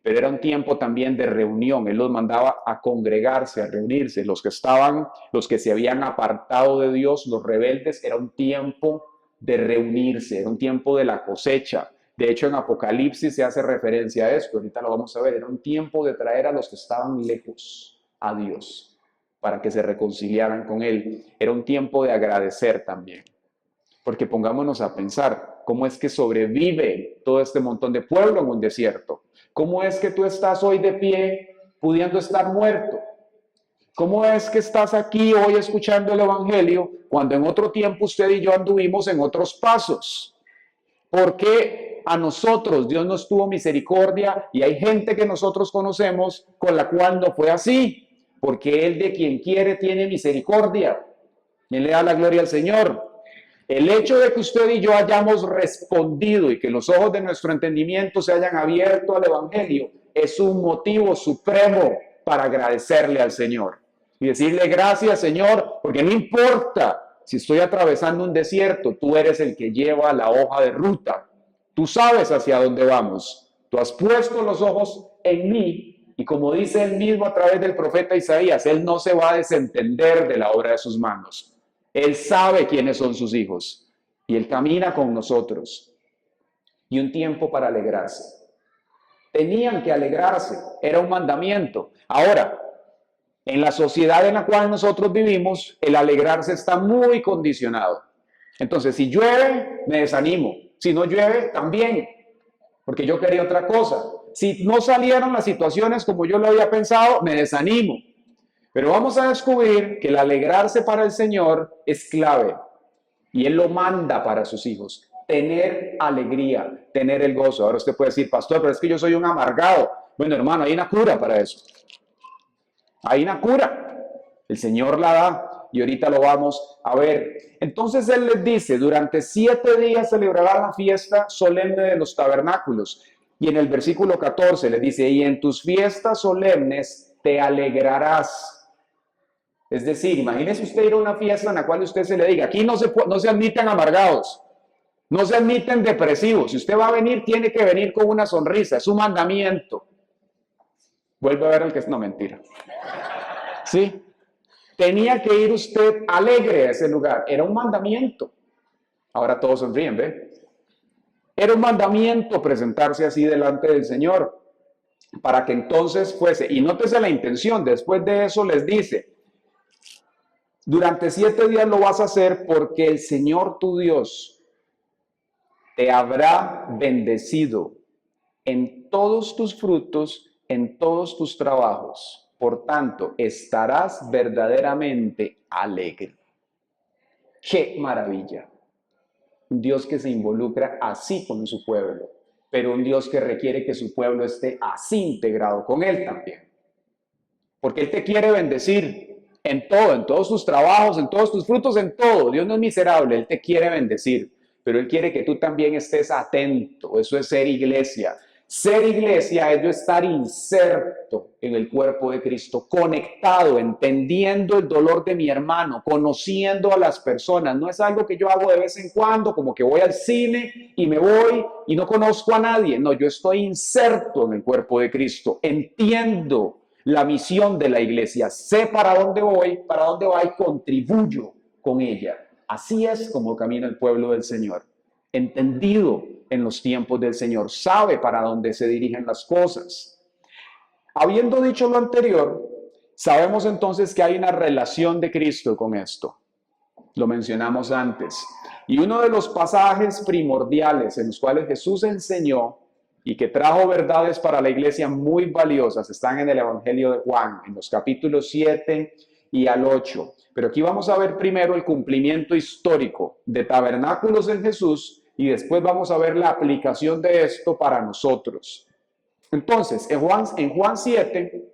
[SPEAKER 1] Pero era un tiempo también de reunión. Él los mandaba a congregarse, a reunirse. Los que se habían apartado de Dios, los rebeldes, era un tiempo de reunirse, era un tiempo de la cosecha. De hecho, en Apocalipsis se hace referencia a esto, ahorita lo vamos a ver. Era un tiempo de traer a los que estaban lejos a Dios, para que se reconciliaran con Él. Era un tiempo de agradecer también. Porque pongámonos a pensar, ¿cómo es que sobrevive todo este montón de pueblo en un desierto? ¿Cómo es que tú estás hoy de pie pudiendo estar muerto? ¿Cómo es que estás aquí hoy escuchando el Evangelio cuando en otro tiempo usted y yo anduvimos en otros pasos? ¿Por qué a nosotros Dios nos tuvo misericordia y hay gente que nosotros conocemos con la cual no fue así? Porque Él de quien quiere tiene misericordia. ¿Quién le da la gloria al Señor? El hecho de que usted y yo hayamos respondido y que los ojos de nuestro entendimiento se hayan abierto al Evangelio es un motivo supremo para agradecerle al Señor y decirle gracias, Señor, porque no importa si estoy atravesando un desierto, tú eres el que lleva la hoja de ruta. Tú sabes hacia dónde vamos. Tú has puesto los ojos en mí y como dice él mismo a través del profeta Isaías, él no se va a desentender de la obra de sus manos. Él sabe quiénes son sus hijos y Él camina con nosotros. Y un tiempo para alegrarse. Tenían que alegrarse, era un mandamiento. Ahora, en la sociedad en la cual nosotros vivimos, el alegrarse está muy condicionado. Entonces, si llueve, me desanimo. Si no llueve, también, porque yo quería otra cosa. Si no salieron las situaciones como yo lo había pensado, me desanimo. Pero vamos a descubrir que el alegrarse para el Señor es clave y Él lo manda para sus hijos. Tener alegría, tener el gozo. Ahora usted puede decir, pastor, pero es que yo soy un amargado. Bueno, hermano, hay una cura para eso. Hay una cura. El Señor la da y ahorita lo vamos a ver. Entonces Él les dice, durante 7 días celebrará la fiesta solemne de los tabernáculos. Y en el versículo 14 les dice, y en tus fiestas solemnes te alegrarás. Es decir, imagínese usted ir a una fiesta en la cual usted se le diga, aquí no se admiten amargados, no se admiten depresivos. Si usted va a venir, tiene que venir con una sonrisa, es un mandamiento. Vuelve a ver el que es no mentira. ¿Sí? Tenía que ir usted alegre a ese lugar, era un mandamiento. Ahora todos sonríen, ¿ve? Era un mandamiento presentarse así delante del Señor, para que entonces fuese, y nótese la intención, después de eso les dice, durante 7 días lo vas a hacer porque el Señor tu Dios te habrá bendecido en todos tus frutos, en todos tus trabajos. Por tanto, estarás verdaderamente alegre. ¡Qué maravilla! Un Dios que se involucra así con su pueblo, pero un Dios que requiere que su pueblo esté así integrado con Él también. Porque Él te quiere bendecir. En todo, en todos tus trabajos, en todos tus frutos, en todo. Dios no es miserable, Él te quiere bendecir, pero Él quiere que tú también estés atento. Eso es ser iglesia. Ser iglesia es yo estar inserto en el cuerpo de Cristo, conectado, entendiendo el dolor de mi hermano, conociendo a las personas. No es algo que yo hago de vez en cuando, como que voy al cine y me voy y no conozco a nadie. No, yo estoy inserto en el cuerpo de Cristo, entiendo la misión de la iglesia, sé para dónde voy, para dónde va y contribuyo con ella. Así es como camina el pueblo del Señor, entendido en los tiempos del Señor, sabe para dónde se dirigen las cosas. Habiendo dicho lo anterior, sabemos entonces que hay una relación de Cristo con esto. Lo mencionamos antes. Y uno de los pasajes primordiales en los cuales Jesús enseñó y que trajo verdades para la iglesia muy valiosas están en el Evangelio de Juan, en los capítulos 7 y al 8. Pero aquí vamos a ver primero el cumplimiento histórico de tabernáculos en Jesús y después vamos a ver la aplicación de esto para nosotros. Entonces, en Juan 7,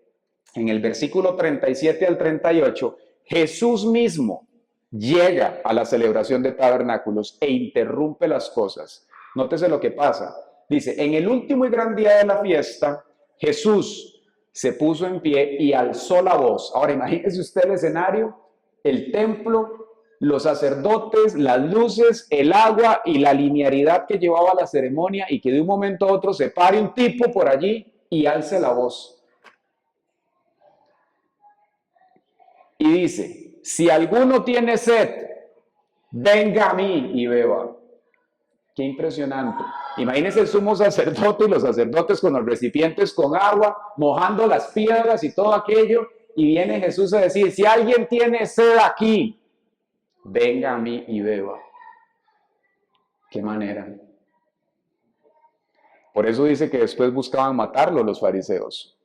[SPEAKER 1] en el versículo 37 al 38, Jesús mismo llega a la celebración de tabernáculos e interrumpe las cosas. Nótese lo que pasa. Dice, en el último y gran día de la fiesta, Jesús se puso en pie y alzó la voz. Ahora imagínese usted el escenario, el templo, los sacerdotes, las luces, el agua y la linearidad que llevaba la ceremonia, y que de un momento a otro se pare un tipo por allí y alce la voz. Y dice, si alguno tiene sed, venga a mí y beba. Qué impresionante. Imagínense el sumo sacerdote y los sacerdotes con los recipientes con agua, mojando las piedras y todo aquello, y viene Jesús a decir, si alguien tiene sed aquí, venga a mí y beba. Qué manera. Por eso dice que después buscaban matarlo los fariseos.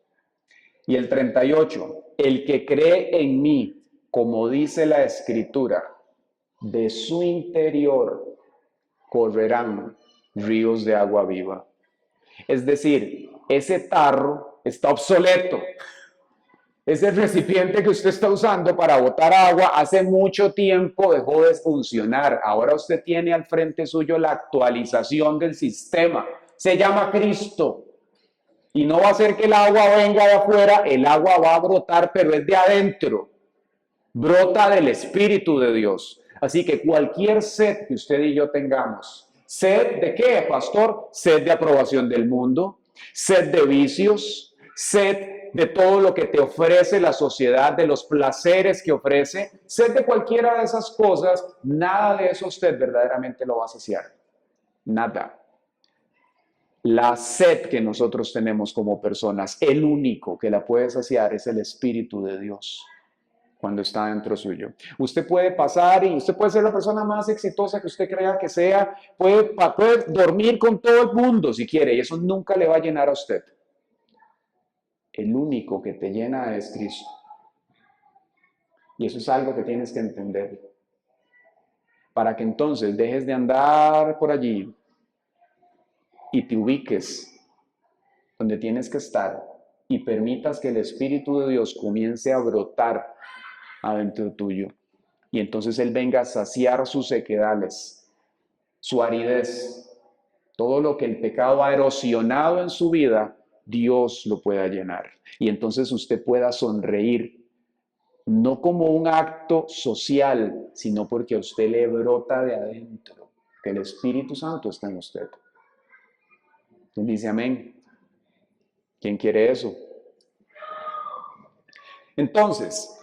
[SPEAKER 1] Y el 38, el que cree en mí, como dice la Escritura, de su interior correrán ríos de agua viva. Es decir, ese tarro está obsoleto. Ese recipiente que usted está usando para botar agua hace mucho tiempo dejó de funcionar. Ahora usted tiene al frente suyo la actualización del sistema. Se llama Cristo. Y no va a ser que el agua venga de afuera, el agua va a brotar, pero es de adentro. Brota del Espíritu de Dios. Así que cualquier sed que usted y yo tengamos, ¿sed de qué, pastor? Sed de aprobación del mundo, sed de vicios, sed de todo lo que te ofrece la sociedad, de los placeres que ofrece, sed de cualquiera de esas cosas, nada de eso usted verdaderamente lo va a saciar. Nada. La sed que nosotros tenemos como personas, el único que la puede saciar es el Espíritu de Dios cuando está dentro suyo. Usted puede pasar y usted puede ser la persona más exitosa que usted crea que sea, puede dormir con todo el mundo si quiere, y eso nunca le va a llenar a usted. El único que te llena es Cristo. Y eso es algo que tienes que entender. Para que entonces dejes de andar por allí y te ubiques donde tienes que estar y permitas que el Espíritu de Dios comience a brotar adentro tuyo. Y entonces Él venga a saciar sus sequedales, su aridez, todo lo que el pecado ha erosionado en su vida, Dios lo pueda llenar. Y entonces usted pueda sonreír, no como un acto social, sino porque a usted le brota de adentro, que el Espíritu Santo está en usted. ¿Quién dice amén? ¿Quién quiere eso? Entonces,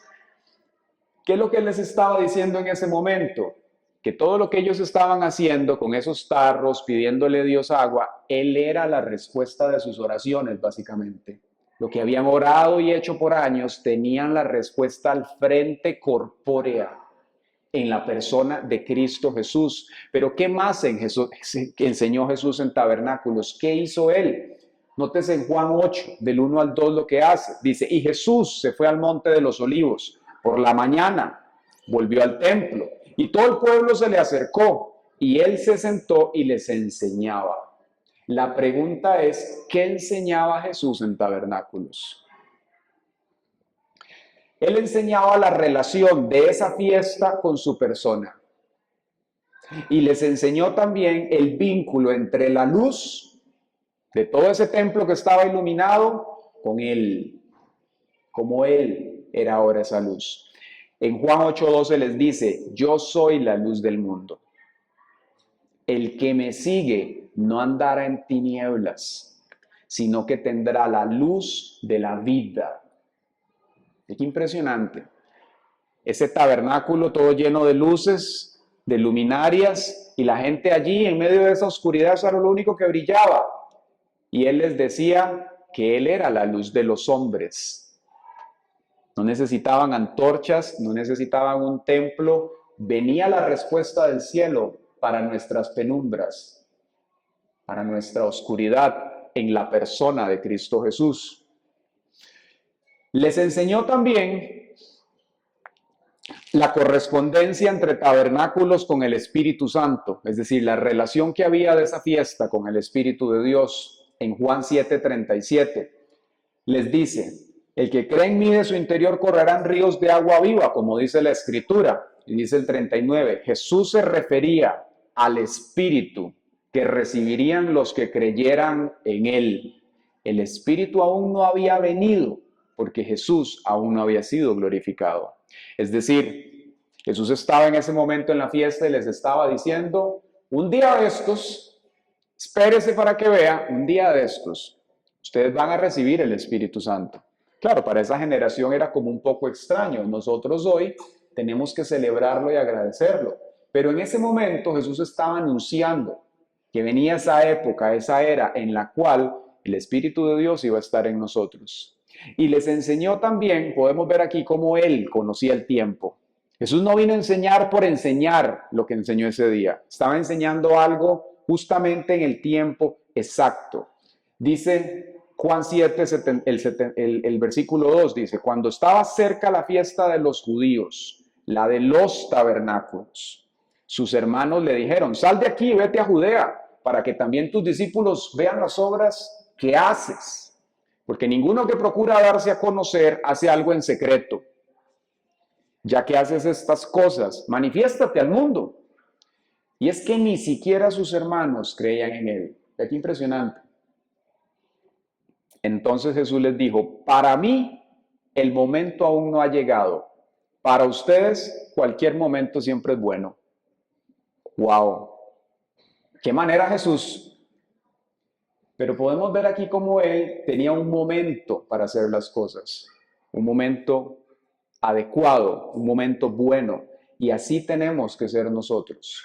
[SPEAKER 1] ¿qué es lo que Él les estaba diciendo en ese momento? Que todo lo que ellos estaban haciendo con esos tarros, pidiéndole a Dios agua, Él era la respuesta de sus oraciones, básicamente. Lo que habían orado y hecho por años, tenían la respuesta al frente corpórea en la persona de Cristo Jesús. Pero ¿qué más enseñó Jesús en tabernáculos? ¿Qué hizo Él? Nótese en Juan 8, del 1 al 2 lo que hace. Dice, y Jesús se fue al monte de los olivos. Por la mañana volvió al templo y todo el pueblo se le acercó y Él se sentó y les enseñaba. La pregunta es, ¿qué enseñaba Jesús en tabernáculos? Él enseñaba la relación de esa fiesta con su persona. Y les enseñó también el vínculo entre la luz de todo ese templo que estaba iluminado con Él, como Él era ahora esa luz. En Juan 8:12 les dice, yo soy la luz del mundo. El que me sigue no andará en tinieblas, sino que tendrá la luz de la vida. Qué impresionante. Ese tabernáculo todo lleno de luces, de luminarias, y la gente allí en medio de esa oscuridad, eso era lo único que brillaba. Y Él les decía que Él era la luz de los hombres. No necesitaban antorchas, no necesitaban un templo. Venía la respuesta del cielo para nuestras penumbras, para nuestra oscuridad en la persona de Cristo Jesús. Les enseñó también la correspondencia entre tabernáculos con el Espíritu Santo, es decir, la relación que había de esa fiesta con el Espíritu de Dios. En Juan 7:37 les dice, el que cree en mí de su interior correrán ríos de agua viva, como dice la Escritura. Y dice el 39, Jesús se refería al Espíritu que recibirían los que creyeran en Él. El Espíritu aún no había venido, porque Jesús aún no había sido glorificado. Es decir, Jesús estaba en ese momento en la fiesta y les estaba diciendo, un día de estos, espérese para que vea, un día de estos, ustedes van a recibir el Espíritu Santo. Claro, para esa generación era como un poco extraño. Nosotros hoy tenemos que celebrarlo y agradecerlo. Pero en ese momento Jesús estaba anunciando que venía esa época, esa era en la cual el Espíritu de Dios iba a estar en nosotros. Y les enseñó también, podemos ver aquí cómo Él conocía el tiempo. Jesús no vino a enseñar por enseñar lo que enseñó ese día. Estaba enseñando algo justamente en el tiempo exacto. Dice Juan 7, el versículo 2, dice, cuando estaba cerca la fiesta de los judíos, la de los tabernáculos, sus hermanos le dijeron, sal de aquí y vete a Judea, para que también tus discípulos vean las obras que haces. Porque ninguno que procura darse a conocer hace algo en secreto. Ya que haces estas cosas, manifiéstate al mundo. Y es que ni siquiera sus hermanos creían en Él. Qué impresionante. Entonces Jesús les dijo, para mí el momento aún no ha llegado. Para ustedes cualquier momento siempre es bueno. ¡Wow! ¡Qué manera Jesús! Pero podemos ver aquí cómo Él tenía un momento para hacer las cosas. Un momento adecuado, un momento bueno. Y así tenemos que ser nosotros.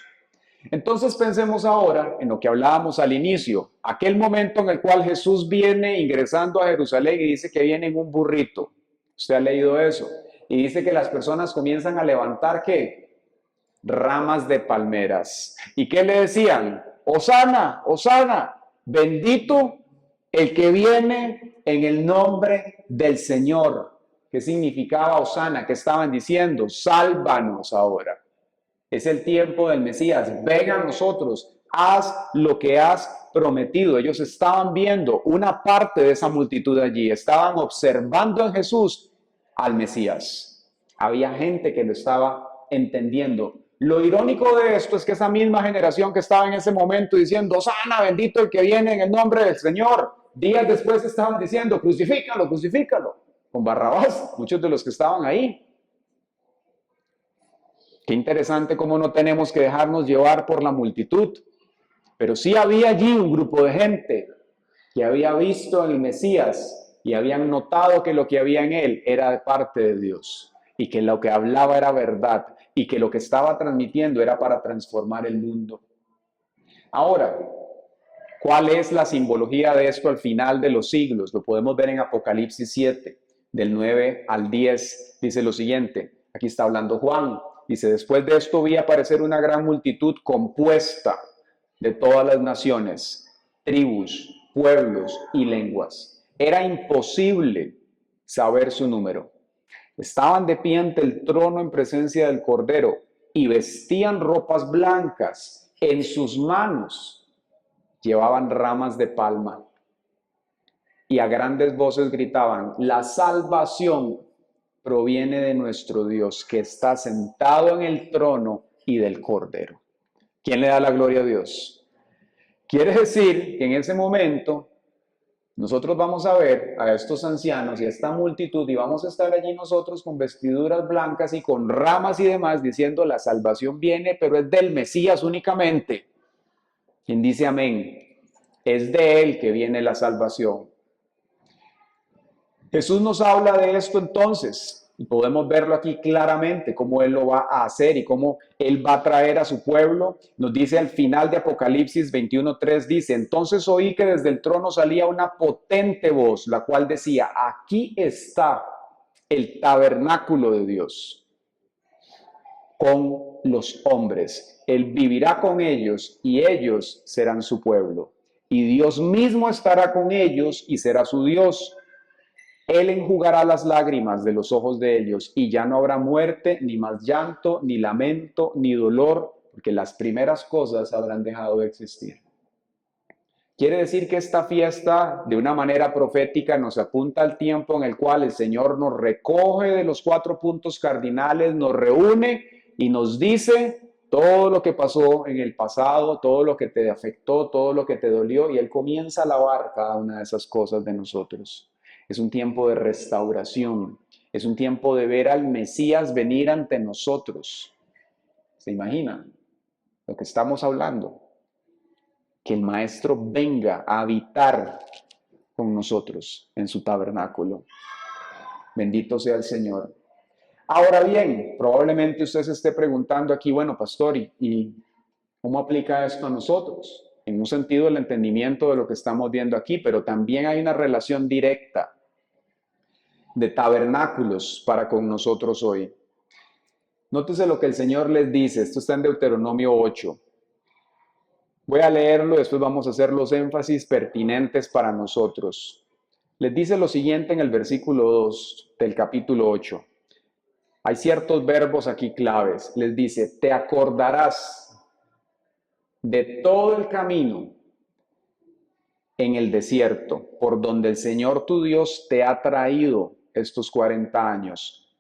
[SPEAKER 1] Entonces pensemos ahora en lo que hablábamos al inicio, aquel momento en el cual Jesús viene ingresando a Jerusalén y dice que viene en un burrito. Usted ha leído eso. Y dice que las personas comienzan a levantar, ¿qué? Ramas de palmeras. ¿Y qué le decían? Hosana, Hosana, bendito el que viene en el nombre del Señor. ¿Qué significaba Hosana? ¿Qué estaban diciendo? Sálvanos ahora. Es el tiempo del Mesías. Ven a nosotros, haz lo que has prometido. Ellos estaban viendo una parte de esa multitud allí. Estaban observando en Jesús al Mesías. Había gente que lo estaba entendiendo. Lo irónico de esto es que esa misma generación que estaba en ese momento diciendo, Hosana, bendito el que viene en el nombre del Señor. Días después estaban diciendo, crucifícalo, crucifícalo. Con Barrabás, muchos de los que estaban ahí. Qué interesante cómo no tenemos que dejarnos llevar por la multitud. Pero sí había allí un grupo de gente que había visto al Mesías y habían notado que lo que había en él era de parte de Dios y que lo que hablaba era verdad y que lo que estaba transmitiendo era para transformar el mundo. Ahora, ¿cuál es la simbología de esto al final de los siglos? Lo podemos ver en Apocalipsis 7, del 9 al 10. Dice lo siguiente, aquí está hablando Juan. Dice, después de esto vi aparecer una gran multitud compuesta de todas las naciones, tribus, pueblos y lenguas. Era imposible saber su número. Estaban de pie ante el trono en presencia del Cordero y vestían ropas blancas. En sus manos llevaban ramas de palma y a grandes voces gritaban, la salvación proviene de nuestro Dios, que está sentado en el trono y del Cordero. ¿Quién le da la gloria a Dios? Quiere decir que en ese momento nosotros vamos a ver a estos ancianos y a esta multitud y vamos a estar allí nosotros con vestiduras blancas y con ramas y demás diciendo la salvación viene, pero es del Mesías únicamente. Quien dice amén, es de él que viene la salvación. Jesús nos habla de esto entonces y podemos verlo aquí claramente, cómo Él lo va a hacer y cómo Él va a traer a su pueblo. Nos dice al final de Apocalipsis 21:3, dice, entonces oí que desde el trono salía una potente voz, la cual decía, aquí está el tabernáculo de Dios con los hombres. Él vivirá con ellos y ellos serán su pueblo. Y Dios mismo estará con ellos y será su Dios. Él enjugará las lágrimas de los ojos de ellos y ya no habrá muerte, ni más llanto, ni lamento, ni dolor, porque las primeras cosas habrán dejado de existir. Quiere decir que esta fiesta, de una manera profética, nos apunta al tiempo en el cual el Señor nos recoge de los 4 puntos cardinales, nos reúne y nos dice todo lo que pasó en el pasado, todo lo que te afectó, todo lo que te dolió, y Él comienza a lavar cada una de esas cosas de nosotros. Es un tiempo de restauración, es un tiempo de ver al Mesías venir ante nosotros. ¿Se imaginan lo que estamos hablando? Que el Maestro venga a habitar con nosotros en su tabernáculo. Bendito sea el Señor. Ahora bien, probablemente usted se esté preguntando aquí, bueno, pastor, ¿y cómo aplica esto a nosotros? En un sentido, el entendimiento de lo que estamos viendo aquí, pero también hay una relación directa de tabernáculos para con nosotros hoy. Nótese lo que el Señor les dice, esto está en Deuteronomio 8. Voy a leerlo, después vamos a hacer los énfasis pertinentes para nosotros. Les dice lo siguiente en el versículo 2 del capítulo 8. Hay ciertos verbos aquí claves. Les dice, te acordarás de todo el camino en el desierto, por donde el Señor tu Dios te ha traído estos 40 años,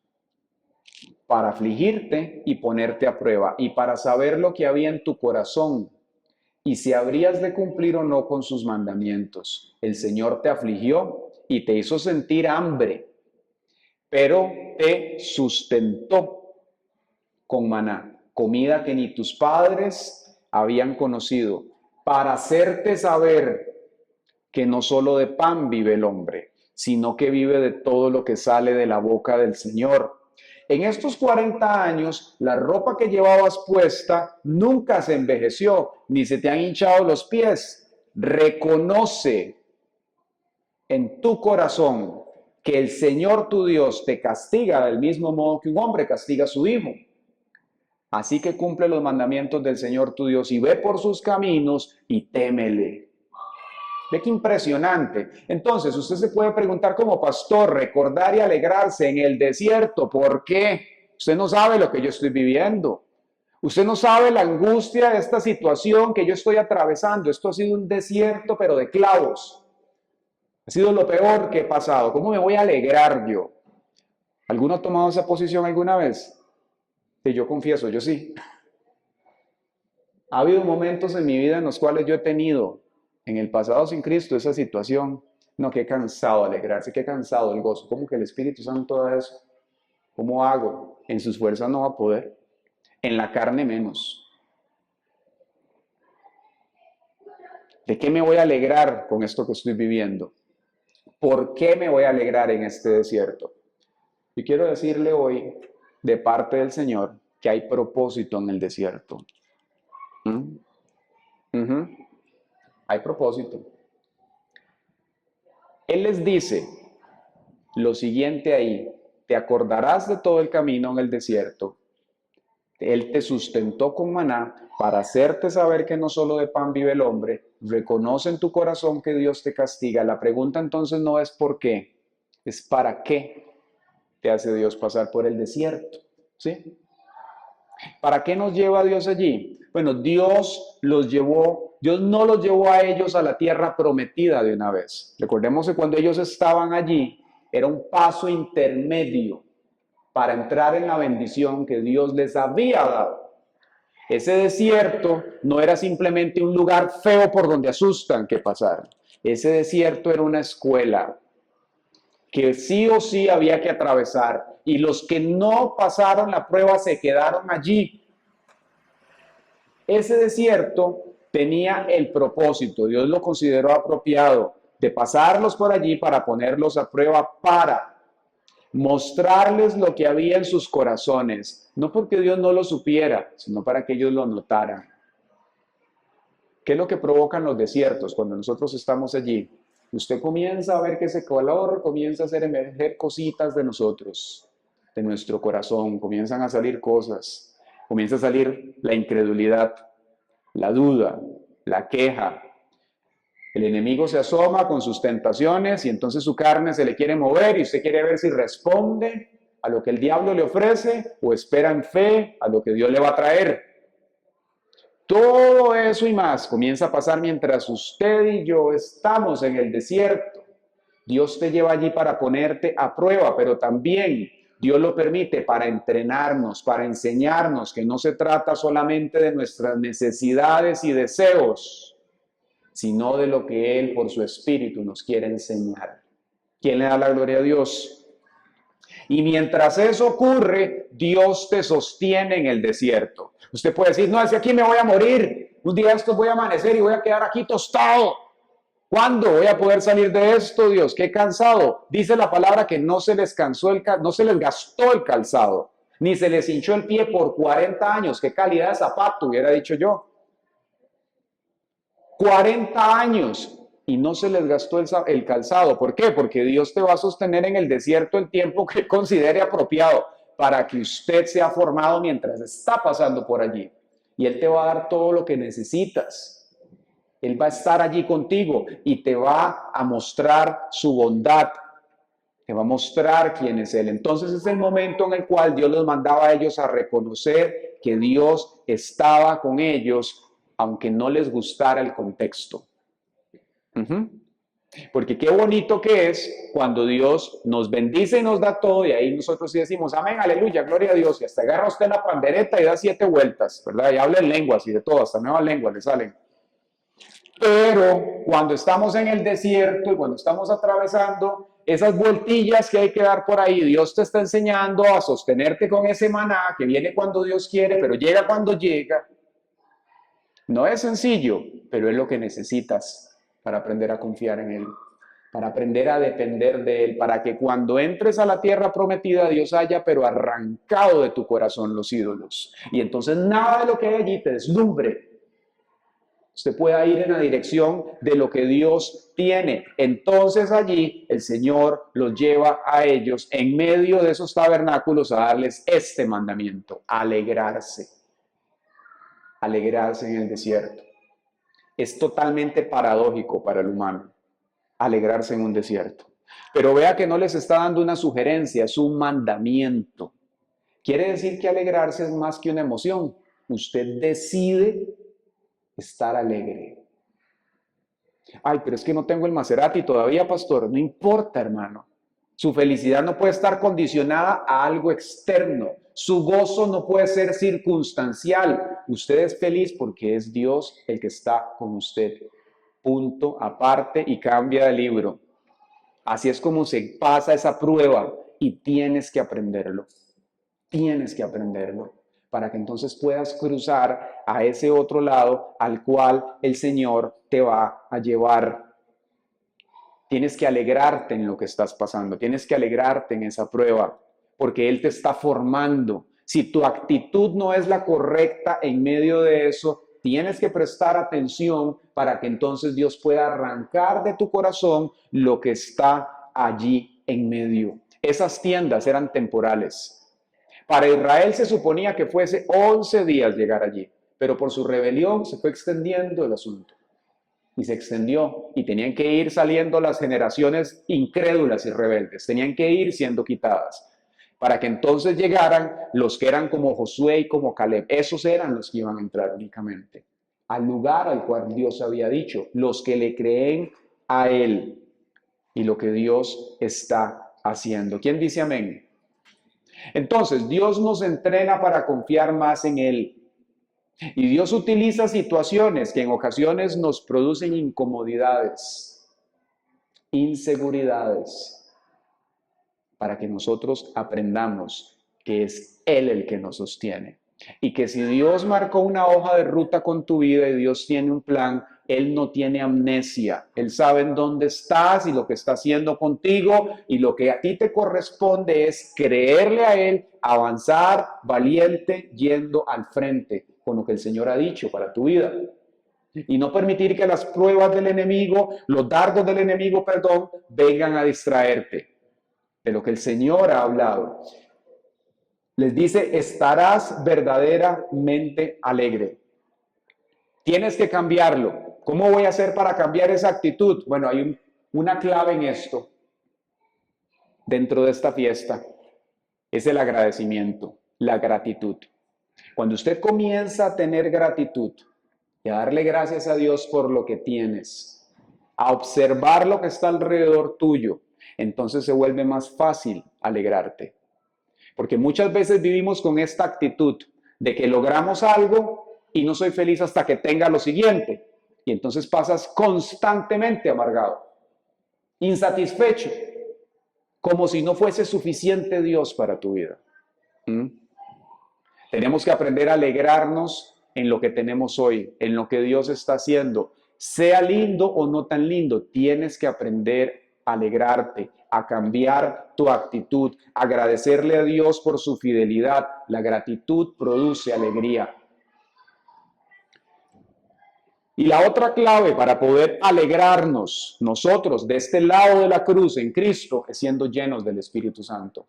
[SPEAKER 1] para afligirte y ponerte a prueba, y para saber lo que había en tu corazón, y si habrías de cumplir o no con sus mandamientos. El Señor te afligió y te hizo sentir hambre, pero te sustentó con maná, comida que ni tus padres habían conocido, para hacerte saber que no solo de pan vive el hombre, sino que vive de todo lo que sale de la boca del Señor. En estos 40 años, la ropa que llevabas puesta nunca se envejeció, ni se te han hinchado los pies. Reconoce en tu corazón que el Señor tu Dios te castiga del mismo modo que un hombre castiga a su hijo. Así que cumple los mandamientos del Señor tu Dios y ve por sus caminos y témele. Ve qué impresionante. Entonces, usted se puede preguntar como pastor, recordar y alegrarse en el desierto. ¿Por qué? Usted no sabe lo que yo estoy viviendo. Usted no sabe la angustia de esta situación que yo estoy atravesando. Esto ha sido un desierto, pero de clavos. Ha sido lo peor que he pasado. ¿Cómo me voy a alegrar yo? ¿Alguno ha tomado esa posición alguna vez? Que yo confieso, yo sí. Ha habido momentos en mi vida en los cuales yo he tenido en el pasado sin Cristo esa situación. No, que he cansado de alegrarse, que he cansado del gozo. ¿Cómo que el Espíritu Santo da eso? ¿Cómo hago? En sus fuerzas no va a poder. En la carne menos. ¿De qué me voy a alegrar con esto que estoy viviendo? ¿Por qué me voy a alegrar en este desierto? Yo quiero decirle hoy, de parte del Señor, que hay propósito en el desierto. Hay propósito. Él les dice lo siguiente ahí, te acordarás de todo el camino en el desierto. Él te sustentó con maná para hacerte saber que no solo de pan vive el hombre. Reconoce en tu corazón que Dios te castiga. La pregunta entonces no es por qué, es para qué te hace Dios pasar por el desierto. ¿Sí? ¿Para qué nos lleva Dios allí? Bueno, Dios no los llevó a ellos a la tierra prometida de una vez. Recordemos que cuando ellos estaban allí, era un paso intermedio para entrar en la bendición que Dios les había dado. Ese desierto no era simplemente un lugar feo por donde asustan que pasar. Ese desierto era una escuela que sí o sí había que atravesar. Y los que no pasaron la prueba se quedaron allí. Ese desierto tenía el propósito, Dios lo consideró apropiado, de pasarlos por allí para ponerlos a prueba, para mostrarles lo que había en sus corazones, no porque Dios no lo supiera, sino para que ellos lo notaran. ¿Qué es lo que provocan los desiertos cuando nosotros estamos allí? Usted comienza a ver que ese calor comienza a hacer emerger cositas de nosotros, de nuestro corazón, comienzan a salir cosas, comienza a salir la incredulidad, la duda, la queja. El enemigo se asoma con sus tentaciones y entonces su carne se le quiere mover y usted quiere ver si responde a lo que el diablo le ofrece o espera en fe a lo que Dios le va a traer. Todo eso y más comienza a pasar mientras usted y yo estamos en el desierto. Dios te lleva allí para ponerte a prueba, pero también Dios lo permite para entrenarnos, para enseñarnos que no se trata solamente de nuestras necesidades y deseos, sino de lo que Él por su Espíritu nos quiere enseñar. ¿Quién le da la gloria a Dios? Y mientras eso ocurre, Dios te sostiene en el desierto. Usted puede decir, no, es que aquí me voy a morir. Un día esto voy a amanecer y voy a quedar aquí tostado. ¿Cuándo voy a poder salir de esto, Dios? Qué cansado. Dice la palabra que no se les gastó el calzado, ni se les hinchó el pie por 40 años. ¿Qué calidad de zapato hubiera dicho yo? 40 años y no se les gastó el calzado. ¿Por qué? Porque Dios te va a sostener en el desierto el tiempo que considere apropiado para que usted sea formado mientras está pasando por allí. Y Él te va a dar todo lo que necesitas. Él va a estar allí contigo y te va a mostrar su bondad, te va a mostrar quién es Él. Entonces es el momento en el cual Dios los mandaba a ellos a reconocer que Dios estaba con ellos, aunque no les gustara el contexto. Porque qué bonito que es cuando Dios nos bendice y nos da todo, y ahí nosotros sí decimos, amén, aleluya, gloria a Dios, y hasta agarra usted la pandereta y da 7 vueltas, ¿verdad? Y habla en lenguas y de todo, hasta nuevas lenguas le salen. Pero cuando estamos en el desierto y cuando estamos atravesando esas vueltillas que hay que dar por ahí, Dios te está enseñando a sostenerte con ese maná que viene cuando Dios quiere, pero llega cuando llega. No es sencillo, pero es lo que necesitas para aprender a confiar en Él, para aprender a depender de Él, para que cuando entres a la tierra prometida, Dios haya pero arrancado de tu corazón los ídolos. Y entonces nada de lo que hay allí te deslumbre. Usted pueda ir en la dirección de lo que Dios tiene. Entonces allí el Señor los lleva a ellos en medio de esos tabernáculos a darles este mandamiento: alegrarse. Alegrarse en el desierto. Es totalmente paradójico para el humano alegrarse en un desierto. Pero vea que no les está dando una sugerencia, es un mandamiento. Quiere decir que alegrarse es más que una emoción. Usted decide estar alegre. Ay, pero es que no tengo el Maserati todavía, pastor. No importa, hermano. Su felicidad no puede estar condicionada a algo externo. Su gozo no puede ser circunstancial. Usted es feliz porque es Dios el que está con usted. Punto, aparte, y cambia de libro. Así es como se pasa esa prueba y tienes que aprenderlo. Tienes que aprenderlo para que entonces puedas cruzar a ese otro lado al cual el Señor te va a llevar. Tienes que alegrarte en lo que estás pasando, tienes que alegrarte en esa prueba, porque Él te está formando. Si tu actitud no es la correcta en medio de eso, tienes que prestar atención para que entonces Dios pueda arrancar de tu corazón lo que está allí en medio. Esas tiendas eran temporales. Para Israel se suponía que fuese 11 días llegar allí, pero por su rebelión se fue extendiendo el asunto. Y se extendió y tenían que ir saliendo las generaciones incrédulas y rebeldes, tenían que ir siendo quitadas para que entonces llegaran los que eran como Josué y como Caleb. Esos eran los que iban a entrar únicamente al lugar al cual Dios había dicho, los que le creen a Él y lo que Dios está haciendo. ¿Quién dice amén? Entonces, Dios nos entrena para confiar más en Él. Y Dios utiliza situaciones que en ocasiones nos producen incomodidades, inseguridades, para que nosotros aprendamos que es Él el que nos sostiene. Y que si Dios marcó una hoja de ruta con tu vida y Dios tiene un plan, Él no tiene amnesia. Él sabe en dónde estás y lo que está haciendo contigo, y lo que a ti te corresponde es creerle a Él, avanzar valiente yendo al frente con lo que el Señor ha dicho para tu vida. Y no permitir que las pruebas del enemigo, los dardos del enemigo, perdón, vengan a distraerte de lo que el Señor ha hablado. Les dice, estarás verdaderamente alegre. Tienes que cambiarlo. ¿Cómo voy a hacer para cambiar esa actitud? Bueno, hay una clave en esto, dentro de esta fiesta. Es el agradecimiento, la gratitud. Cuando usted comienza a tener gratitud y a darle gracias a Dios por lo que tienes, a observar lo que está alrededor tuyo, entonces se vuelve más fácil alegrarte. Porque muchas veces vivimos con esta actitud de que logramos algo y no soy feliz hasta que tenga lo siguiente. Y entonces pasas constantemente amargado, insatisfecho, como si no fuese suficiente Dios para tu vida. Tenemos que aprender a alegrarnos en lo que tenemos hoy, en lo que Dios está haciendo. Sea lindo o no tan lindo, tienes que aprender a alegrarte, a cambiar tu actitud, agradecerle a Dios por su fidelidad. La gratitud produce alegría. Y la otra clave para poder alegrarnos nosotros de este lado de la cruz en Cristo es siendo llenos del Espíritu Santo.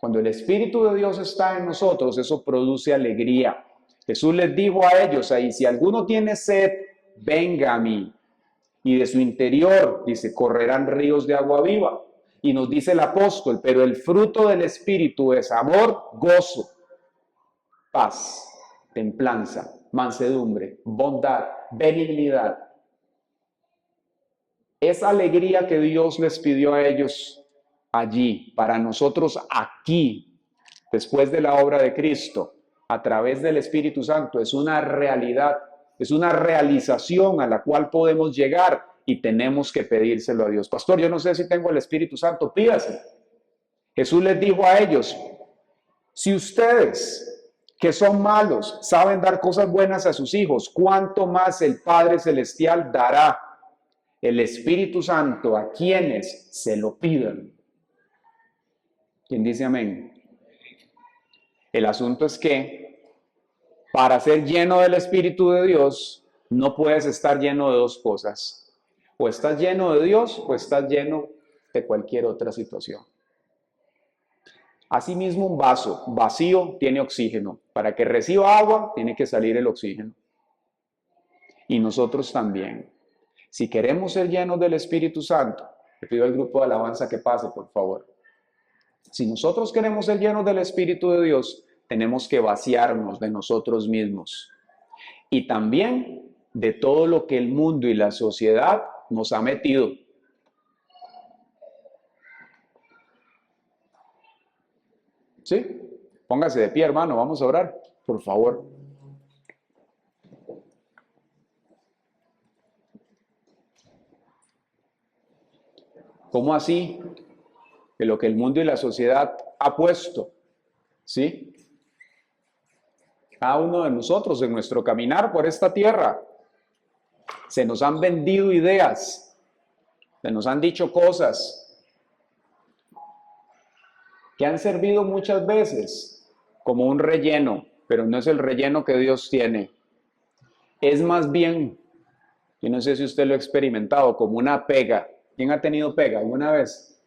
[SPEAKER 1] Cuando el Espíritu de Dios está en nosotros, eso produce alegría. Jesús les dijo a ellos ahí, si alguno tiene sed, venga a mí. Y de su interior, dice, correrán ríos de agua viva. Y nos dice el apóstol, pero el fruto del Espíritu es amor, gozo, paz, templanza, mansedumbre, bondad, benignidad. Esa alegría que Dios les pidió a ellos allí, para nosotros aquí, después de la obra de Cristo, a través del Espíritu Santo, es una realidad, es una realización a la cual podemos llegar y tenemos que pedírselo a Dios. Pastor, yo no sé si tengo el Espíritu Santo, pídase. Jesús les dijo a ellos, si ustedes que son malos saben dar cosas buenas a sus hijos, ¿cuánto más el Padre Celestial dará el Espíritu Santo a quienes se lo pidan? ¿Quién dice amén? El asunto es que para ser lleno del Espíritu de Dios, no puedes estar lleno de dos cosas. O estás lleno de Dios o estás lleno de cualquier otra situación. Asimismo, un vaso vacío tiene oxígeno. Para que reciba agua, tiene que salir el oxígeno. Y nosotros también. Si queremos ser llenos del Espíritu Santo, le pido al grupo de alabanza que pase, por favor. Si nosotros queremos ser llenos del Espíritu de Dios, tenemos que vaciarnos de nosotros mismos. Y también de todo lo que el mundo y la sociedad nos ha metido. ¿Sí? Póngase de pie, hermano, vamos a orar, por favor. ¿Cómo así? Que lo que el mundo y la sociedad ha puesto, ¿sí? Cada uno de nosotros en nuestro caminar por esta tierra, se nos han vendido ideas, se nos han dicho cosas que han servido muchas veces como un relleno, pero no es el relleno que Dios tiene. Es más bien, yo no sé si usted lo ha experimentado, como una pega. ¿Quién ha tenido pega alguna vez?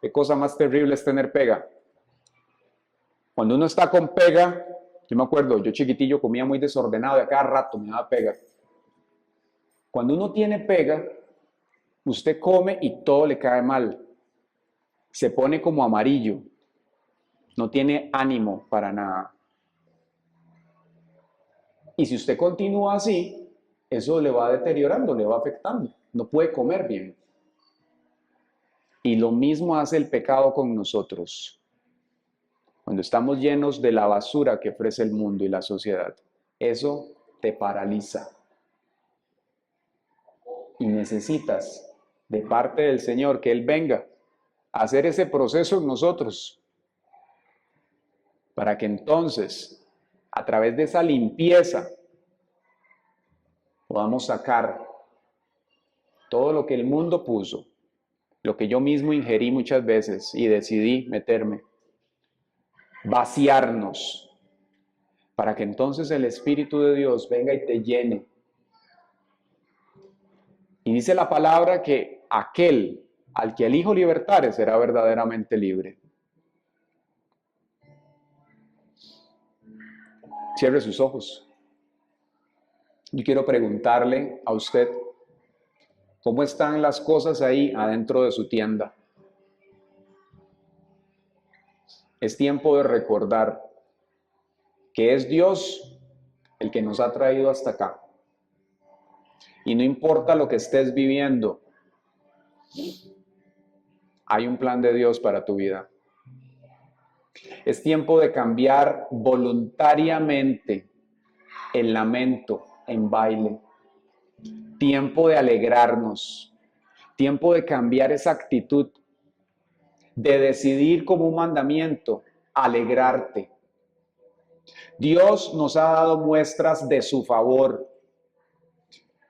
[SPEAKER 1] ¿Qué cosa más terrible es tener pega? Cuando uno está con pega, yo me acuerdo, yo chiquitillo comía muy desordenado y a cada rato me daba pega. Cuando uno tiene pega, usted come y todo le cae mal. Se pone como amarillo. No tiene ánimo para nada. Y si usted continúa así, eso le va deteriorando, le va afectando. No puede comer bien. Y lo mismo hace el pecado con nosotros. cuando estamos llenos de la basura que ofrece el mundo y la sociedad, eso te paraliza. Y necesitas de parte del Señor que Él venga a hacer ese proceso en nosotros, para que entonces, a través de esa limpieza, podamos sacar todo lo que el mundo puso, lo que yo mismo ingerí muchas veces y decidí meterme, vaciarnos, para que entonces el Espíritu de Dios venga y te llene. Y dice la palabra que aquel al que el Hijo libertare será verdaderamente libre. Cierre sus ojos. Yo quiero preguntarle a usted, ¿cómo están las cosas ahí adentro de su tienda? Es tiempo de recordar que es Dios el que nos ha traído hasta acá. Y no importa lo que estés viviendo, hay un plan de Dios para tu vida. Es tiempo de cambiar voluntariamente el lamento en baile. Tiempo de alegrarnos. Tiempo de cambiar esa actitud. De decidir como un mandamiento, alegrarte. Dios nos ha dado muestras de su favor.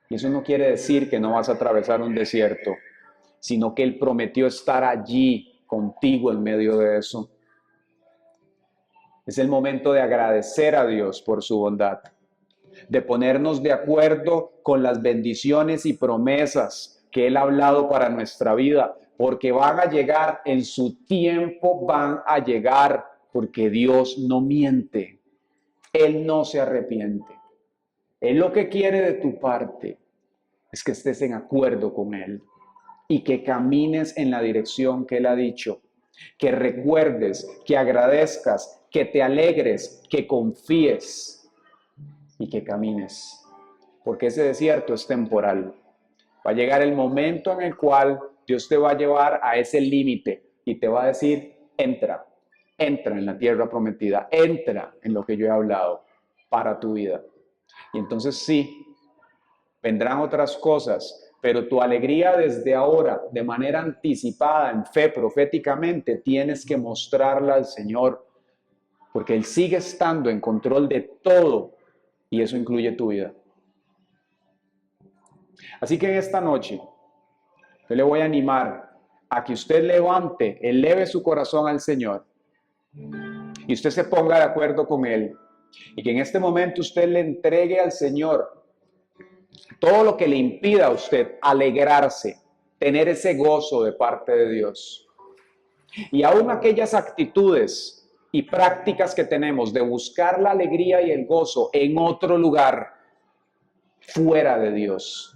[SPEAKER 1] Y eso no quiere decir que no vas a atravesar un desierto, sino que Él prometió estar allí contigo en medio de eso. Es el momento de agradecer a Dios por su bondad, de ponernos de acuerdo con las bendiciones y promesas que Él ha hablado para nuestra vida, porque van a llegar en su tiempo, van a llegar, porque Dios no miente, Él no se arrepiente. Él lo que quiere de tu parte es que estés en acuerdo con Él y que camines en la dirección que Él ha dicho, que recuerdes, que agradezcas, que te alegres, que confíes y que camines, porque ese desierto es temporal. Va a llegar el momento en el cual Dios te va a llevar a ese límite y te va a decir, entra en la tierra prometida, entra en lo que yo he hablado para tu vida. Y entonces sí, vendrán otras cosas, pero tu alegría desde ahora, de manera anticipada, en fe, proféticamente, tienes que mostrarla al Señor, porque Él sigue estando en control de todo y eso incluye tu vida. Así que en esta noche, yo le voy a animar a que usted eleve su corazón al Señor y usted se ponga de acuerdo con Él y que en este momento usted le entregue al Señor todo lo que le impida a usted alegrarse, tener ese gozo de parte de Dios. Y aún aquellas actitudes y prácticas que tenemos de buscar la alegría y el gozo en otro lugar, fuera de Dios.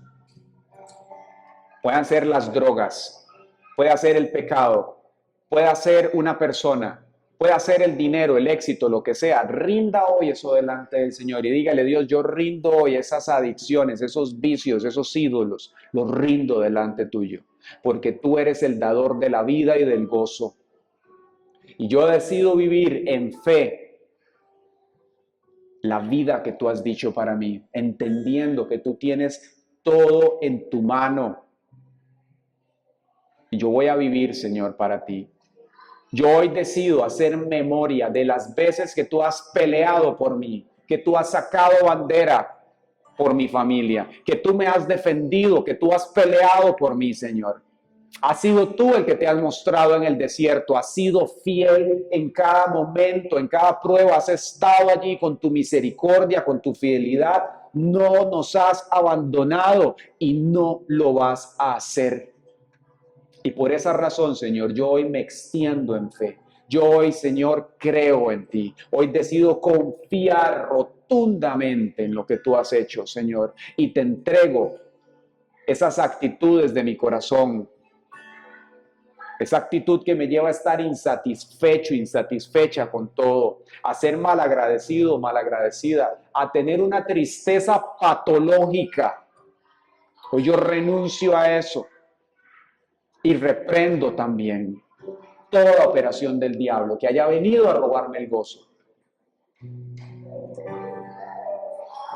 [SPEAKER 1] Puedan ser las drogas, puede ser el pecado, puede ser una persona, puede ser el dinero, el éxito, lo que sea. Rinda hoy eso delante del Señor y dígale, Dios, yo rindo hoy esas adicciones, esos vicios, esos ídolos, los rindo delante tuyo, porque tú eres el dador de la vida y del gozo. Y yo decido vivir en fe la vida que tú has dicho para mí, entendiendo que tú tienes todo en tu mano. Y yo voy a vivir, Señor, para ti. Yo hoy decido hacer memoria de las veces que tú has peleado por mí, que tú has sacado bandera por mi familia, que tú me has defendido, que tú has peleado por mí, Señor. Has sido tú el que te has mostrado en el desierto, has sido fiel en cada momento, en cada prueba, has estado allí con tu misericordia, con tu fidelidad. No nos has abandonado y no lo vas a hacer. Y por esa razón, Señor, yo hoy me extiendo en fe. Yo hoy, Señor, creo en ti. Hoy decido confiar rotundamente en lo que tú has hecho, Señor. Y te entrego esas actitudes de mi corazón. Esa actitud que me lleva a estar insatisfecho, insatisfecha con todo. A ser malagradecido, malagradecida. A tener una tristeza patológica. Hoy yo renuncio a eso. Y reprendo también toda operación del diablo que haya venido a robarme el gozo.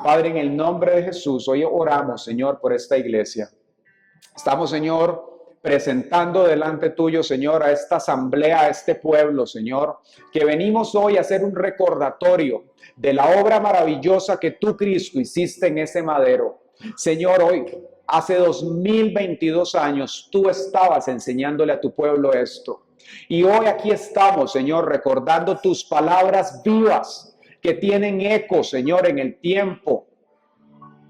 [SPEAKER 1] Padre, en el nombre de Jesús, hoy oramos, Señor, por esta iglesia. Estamos, Señor, presentando delante tuyo, Señor, a esta asamblea, a este pueblo, Señor, que venimos hoy a hacer un recordatorio de la obra maravillosa que tú, Cristo, hiciste en ese madero. Señor, hoy, hace 2022 años, tú estabas enseñándole a tu pueblo esto. Y hoy aquí estamos, Señor, recordando tus palabras vivas que tienen eco, Señor, en el tiempo.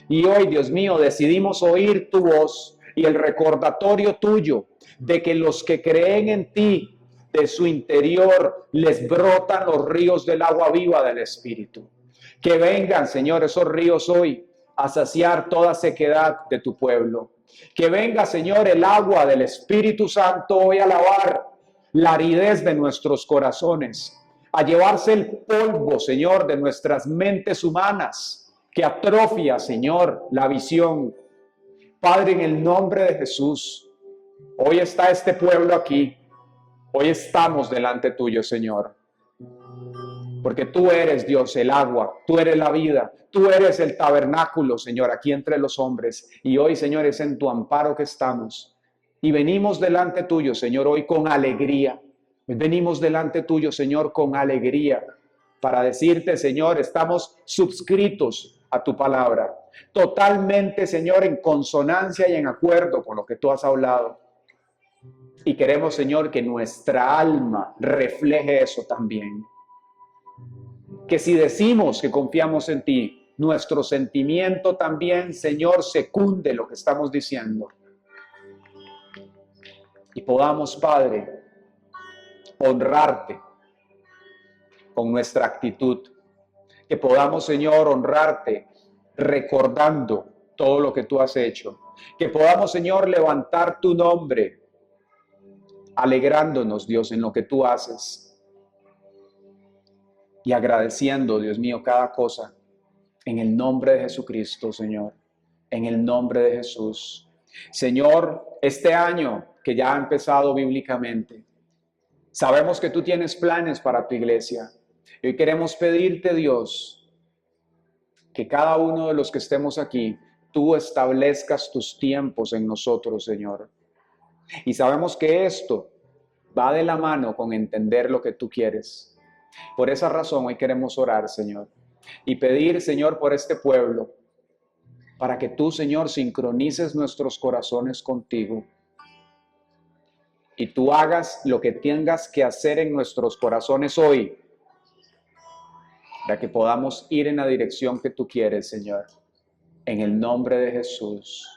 [SPEAKER 1] Y hoy, Dios mío, decidimos oír tu voz y el recordatorio tuyo de que los que creen en ti, de su interior, les brotan los ríos del agua viva del Espíritu. Que vengan, Señor, esos ríos hoy a saciar toda sequedad de tu pueblo. Que venga, Señor, el agua del Espíritu Santo hoy a lavar la aridez de nuestros corazones, a llevarse el polvo, Señor, de nuestras mentes humanas, que atrofia, Señor, la visión. Padre, en el nombre de Jesús, hoy está este pueblo aquí, hoy estamos delante tuyo, Señor, porque tú eres Dios, el agua, tú eres la vida, tú eres el tabernáculo, Señor, aquí entre los hombres, y hoy, Señor, es en tu amparo que estamos, y venimos delante tuyo, Señor, hoy con alegría, venimos delante tuyo, Señor, con alegría, para decirte, Señor, estamos suscritos a tu palabra, totalmente, Señor, en consonancia y en acuerdo con lo que tú has hablado. Y queremos, Señor, que nuestra alma refleje eso también. Que si decimos que confiamos en ti, nuestro sentimiento también, Señor, secunde lo que estamos diciendo. Y podamos, Padre, honrarte con nuestra actitud. Que podamos, Señor, honrarte recordando todo lo que tú has hecho. Que podamos, Señor, levantar tu nombre, alegrándonos, Dios, en lo que tú haces. Y agradeciendo, Dios mío, cada cosa. En el nombre de Jesucristo, Señor. En el nombre de Jesús. Señor, este año que ya ha empezado bíblicamente, sabemos que tú tienes planes para tu iglesia. Y hoy queremos pedirte, Dios, que cada uno de los que estemos aquí, tú establezcas tus tiempos en nosotros, Señor. Y sabemos que esto va de la mano con entender lo que tú quieres. Por esa razón hoy queremos orar, Señor, y pedir, Señor, por este pueblo, para que tú, Señor, sincronices nuestros corazones contigo y tú hagas lo que tengas que hacer en nuestros corazones hoy, para que podamos ir en la dirección que tú quieres, Señor. En el nombre de Jesús.